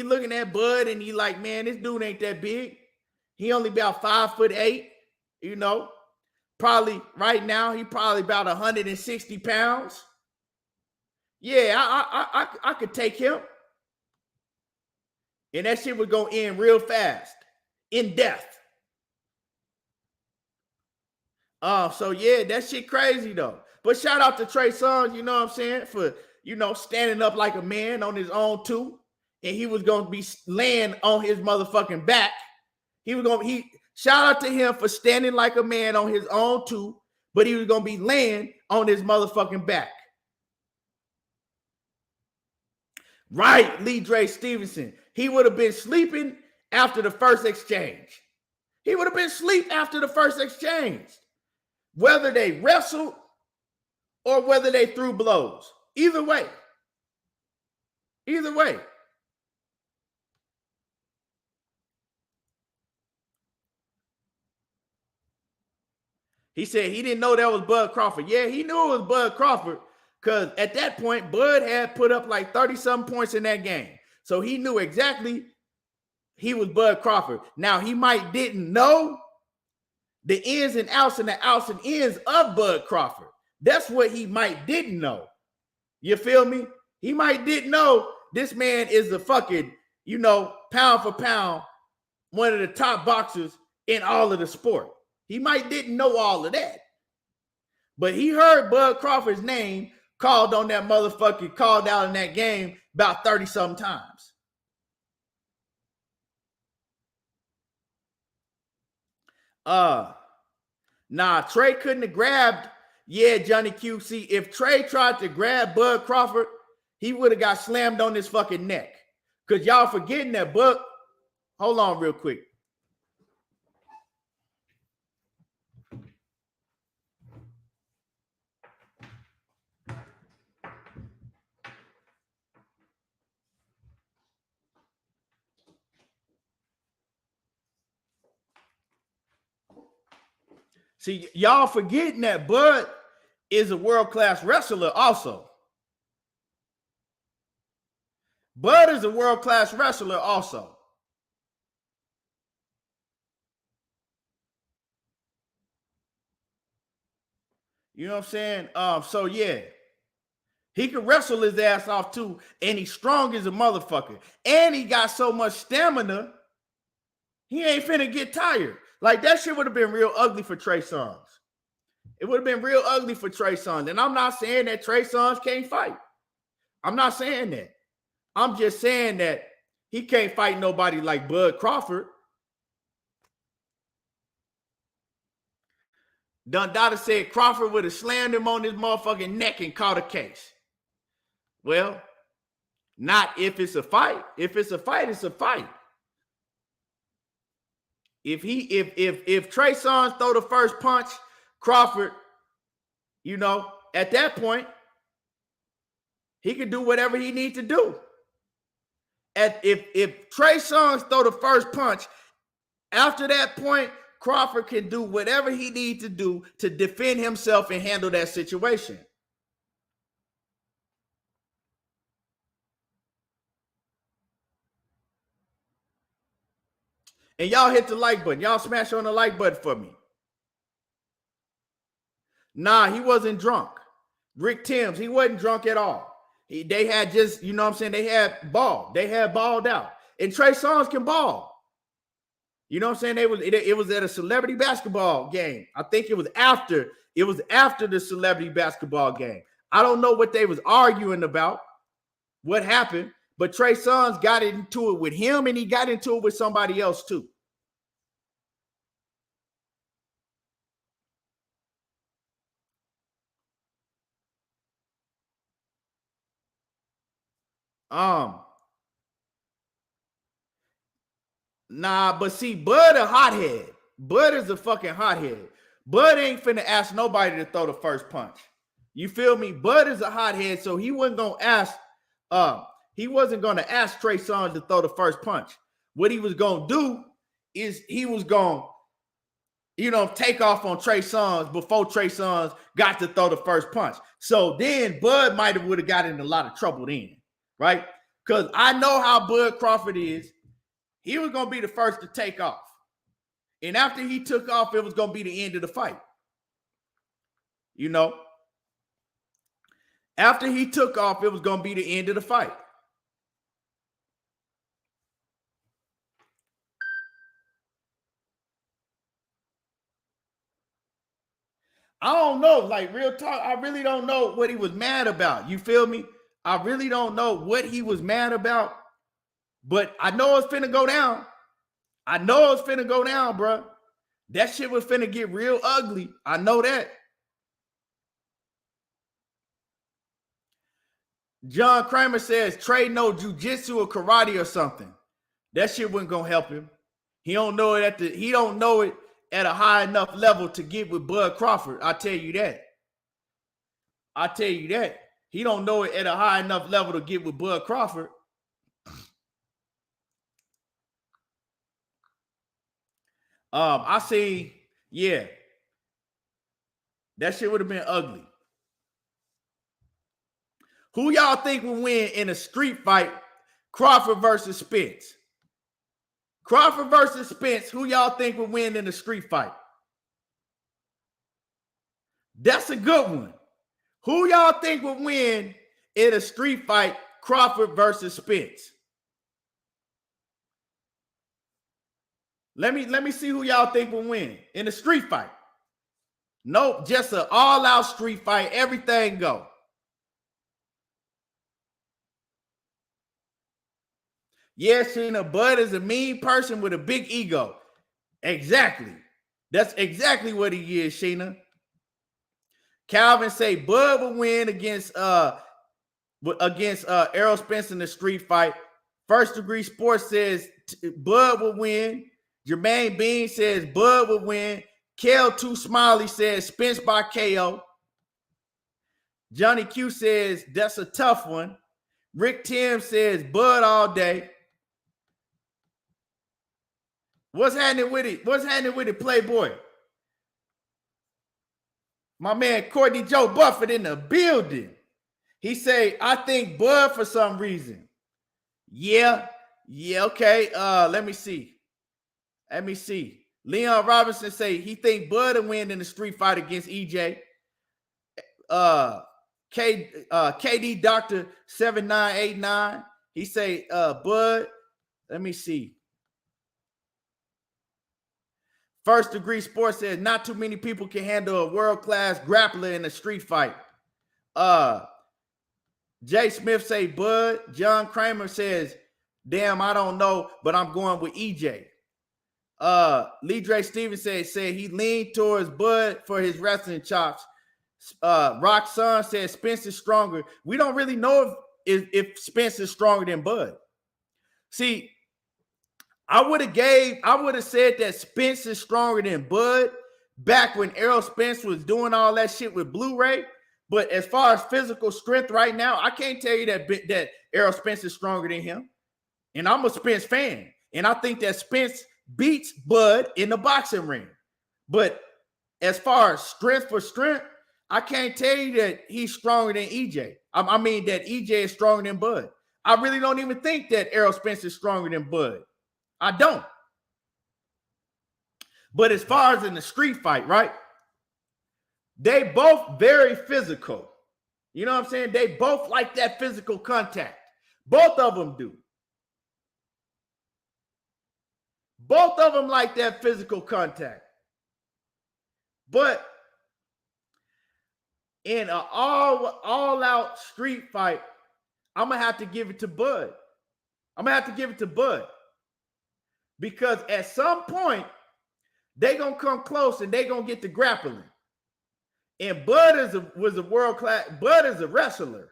[SPEAKER 1] looking at Bud and he like, man, this dude ain't that big. He only about 5'8", Probably right now, he probably about 160 pounds. Yeah, I could take him. And that shit was going to end real fast. In death. So yeah, that shit crazy though. But shout out to Trey Songz, for, standing up like a man on his own too. And he was going to be laying on his motherfucking back. Shout out to him for standing like a man on his own too, but he was going to be laying on his motherfucking back. Right, Lee Dre Stevenson. He would have been sleeping after the first exchange. He would have been asleep after the first exchange. Whether they wrestled or whether they threw blows. Either way. Either way. He said he didn't know that was Bud Crawford. Yeah, he knew it was Bud Crawford because at that point, Bud had put up like 30-something points in that game. So he knew exactly he was Bud Crawford. Now, he might didn't know the ins and outs and the outs and ins of Bud Crawford. That's what he might didn't know. You feel me? He might didn't know this man is the fucking, pound for pound, one of the top boxers in all of the sport. He might didn't know all of that. But he heard Bud Crawford's name called on that motherfucker, called out in that game about 30-something times. Trey couldn't have grabbed, Johnny Q. See, if Trey tried to grab Bud Crawford, he would have got slammed on his fucking neck. Because y'all forgetting that Bud. Hold on real quick. See, y'all forgetting that Bud is a world-class wrestler also. Bud is a world-class wrestler also. You know what I'm saying? So yeah, he can wrestle his ass off too, and he's strong as a motherfucker. And he got so much stamina, he ain't finna get tired. Like, that shit would have been real ugly for Trey Songz. It would have been real ugly for Trey Songz. And I'm not saying that Trey Songz can't fight. I'm not saying that. I'm just saying that he can't fight nobody like Bud Crawford. Dundada said Crawford would have slammed him on his motherfucking neck and caught a case. Well, not if it's a fight. If it's a fight, it's a fight. If Trey Songz throw the first punch, Crawford, you know, at that point, he can do whatever he needs to do. If Trey Songz throw the first punch, after that point, Crawford can do whatever he needs to do to defend himself and handle that situation. And y'all hit the like button. Y'all smash on the like button for me. Nah, he wasn't drunk. Rick Timms, he wasn't drunk at all. They had just, you know what I'm saying, they had ball. They had balled out. And Trey Songz can ball. You know what I'm saying? It was at a celebrity basketball game. I think it was after the celebrity basketball game. I don't know what they was arguing about, what happened, but Trey Songz got into it with him, and he got into it with somebody else too. Nah, but see, Bud a hothead. Bud is a fucking hothead. Bud ain't finna ask nobody to throw the first punch. You feel me? Bud is a hothead, so he wasn't gonna ask. He wasn't gonna ask Trey Songz to throw the first punch. What he was gonna do is he was gonna, you know, take off on Trey Songz before Trey Songz got to throw the first punch. So then Bud would have got in a lot of trouble then, right? Because I know how Bud Crawford is. He was going to be the first to take off. And after he took off, it was going to be the end of the fight. You know? After he took off, it was going to be the end of the fight. I don't know. Like, real talk, I really don't know what he was mad about. You feel me? I really don't know what he was mad about. But I know it's finna go down. I know it's finna go down, bro. That shit was finna get real ugly. I know that. John Kramer says Trey know jujitsu or karate or something. That shit wasn't gonna help him. He don't know it at a high enough level to get with Bud Crawford. I tell you that. He don't know it at a high enough level to get with Bud Crawford. I see, yeah. That shit would have been ugly. Who y'all think will win in a street fight? Crawford versus Spence. Crawford versus Spence. Who y'all think will win in a street fight? That's a good one. Who y'all think will win in a street fight? Crawford versus Spence. Let me see who y'all think will win in a street fight. Nope, just an all-out street fight. Everything go. Yes, Sheena, Bud is a mean person with a big ego. Exactly. That's exactly what he is, Sheena. Calvin say Bud will win against against Errol Spence in the street fight. First Degree Sports says Bud will win. Jermaine Bean says Bud will win. Kel Too Smiley says Spence by KO. Johnny Q says that's a tough one. Rick Tim says Bud all day. What's happening with it? What's happening with it, Playboy? My man Courtney Joe Buffett in the building. He say, I think Bud for some reason. Yeah, okay. Let me see. Leon Robinson say he think Bud will win in the street fight against EJ. KD Doctor 7989. He say Bud. Let me see. First Degree Sports says not too many people can handle a world-class grappler in a street fight. Jay Smith say Bud. John Kramer says, damn, I don't know, but I'm going with EJ. Lee Dre Stevens said he leaned towards Bud for his wrestling chops. Rock Son says Spence is stronger. We don't really know if Spence is stronger than Bud. See, I would have said that Spence is stronger than Bud back when Errol Spence was doing all that shit with Blu-ray. But as far as physical strength right now, I can't tell you that Errol Spence is stronger than him. And I'm a Spence fan. And I think that Spence beats Bud in the boxing ring. But as far as strength for strength, I can't tell you that he's stronger than EJ. I mean that EJ is stronger than Bud. I really don't even think that Errol Spence is stronger than Bud. I don't. But as far as in the street fight, right? They both very physical. You know what I'm saying? They both like that physical contact. Both of them do. Both of them like that physical contact. But in an all-out street fight, I'm going to have to give it to Bud. Because at some point, they're going to come close and they're going to get to grappling. And Bud was a world-class. Bud is a wrestler.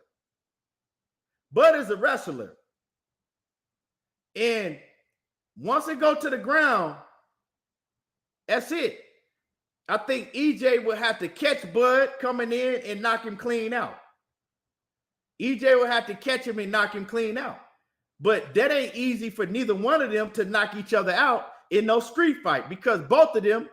[SPEAKER 1] And once they go to the ground, that's it. I think EJ will have to catch Bud coming in and knock him clean out. EJ will have to catch him and knock him clean out. But that ain't easy for neither one of them to knock each other out in no street fight because both of them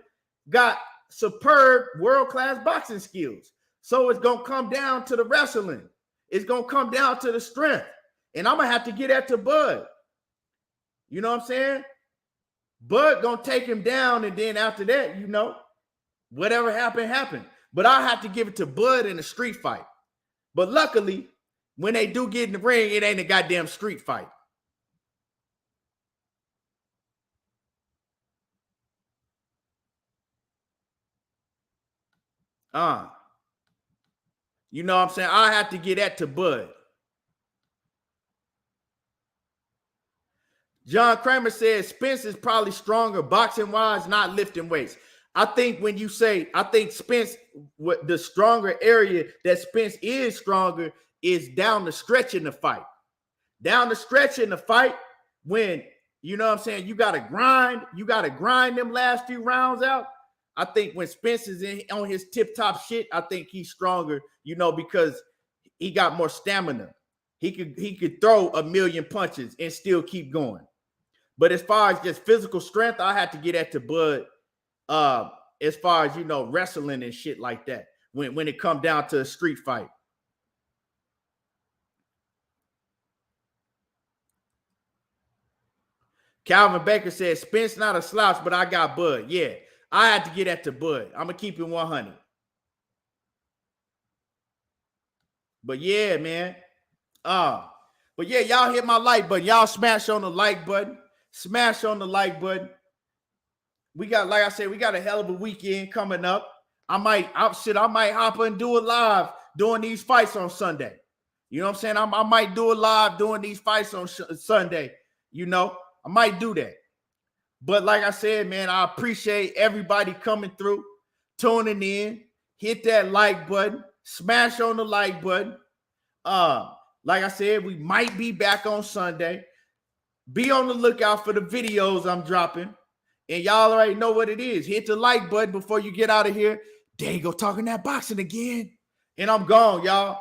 [SPEAKER 1] got superb world-class boxing skills. So it's going to come down to the wrestling. It's going to come down to the strength. And I'm going to have to get that to Bud. You know what I'm saying? Bud going to take him down, and then after that, you know, whatever happened. But I have to give it to Bud in a street fight. But luckily, when they do get in the ring, it ain't a goddamn street fight. You know what I'm saying? I have to get that to Bud. John Kramer says Spence is probably stronger boxing-wise, not lifting weights. I think when you say, I think Spence, the stronger area that Spence is stronger is down the stretch in the fight. Down the stretch in the fight when, you know what I'm saying, you got to grind them last few rounds out. I think when Spence is on his tip-top shit, I think he's stronger, you know, because he got more stamina. He could throw a million punches and still keep going. But as far as just physical strength, I had to get that to Bud. As far as, you know, wrestling and shit like that, when it come down to a street fight. Calvin Baker says Spence not a slouch, but I got Bud. Yeah, I had to get that to Bud. I'm gonna keep it 100. But yeah, man. But yeah, y'all hit my like button. Y'all smash on the like button. Smash on the like button. We got, like I said, we got a hell of a weekend coming up. I might hop and do a live doing these fights on Sunday. You know what I'm saying? I might do a live doing these fights on Sunday. You know, I might do that. But like I said, man, I appreciate everybody coming through, tuning in. Hit that like button. Smash on the like button. Like I said, we might be back on Sunday. Be on the lookout for the videos I'm dropping. And y'all already know what it is. Hit the like button before you get out of here. There you go, talking that boxing again. And I'm gone, y'all.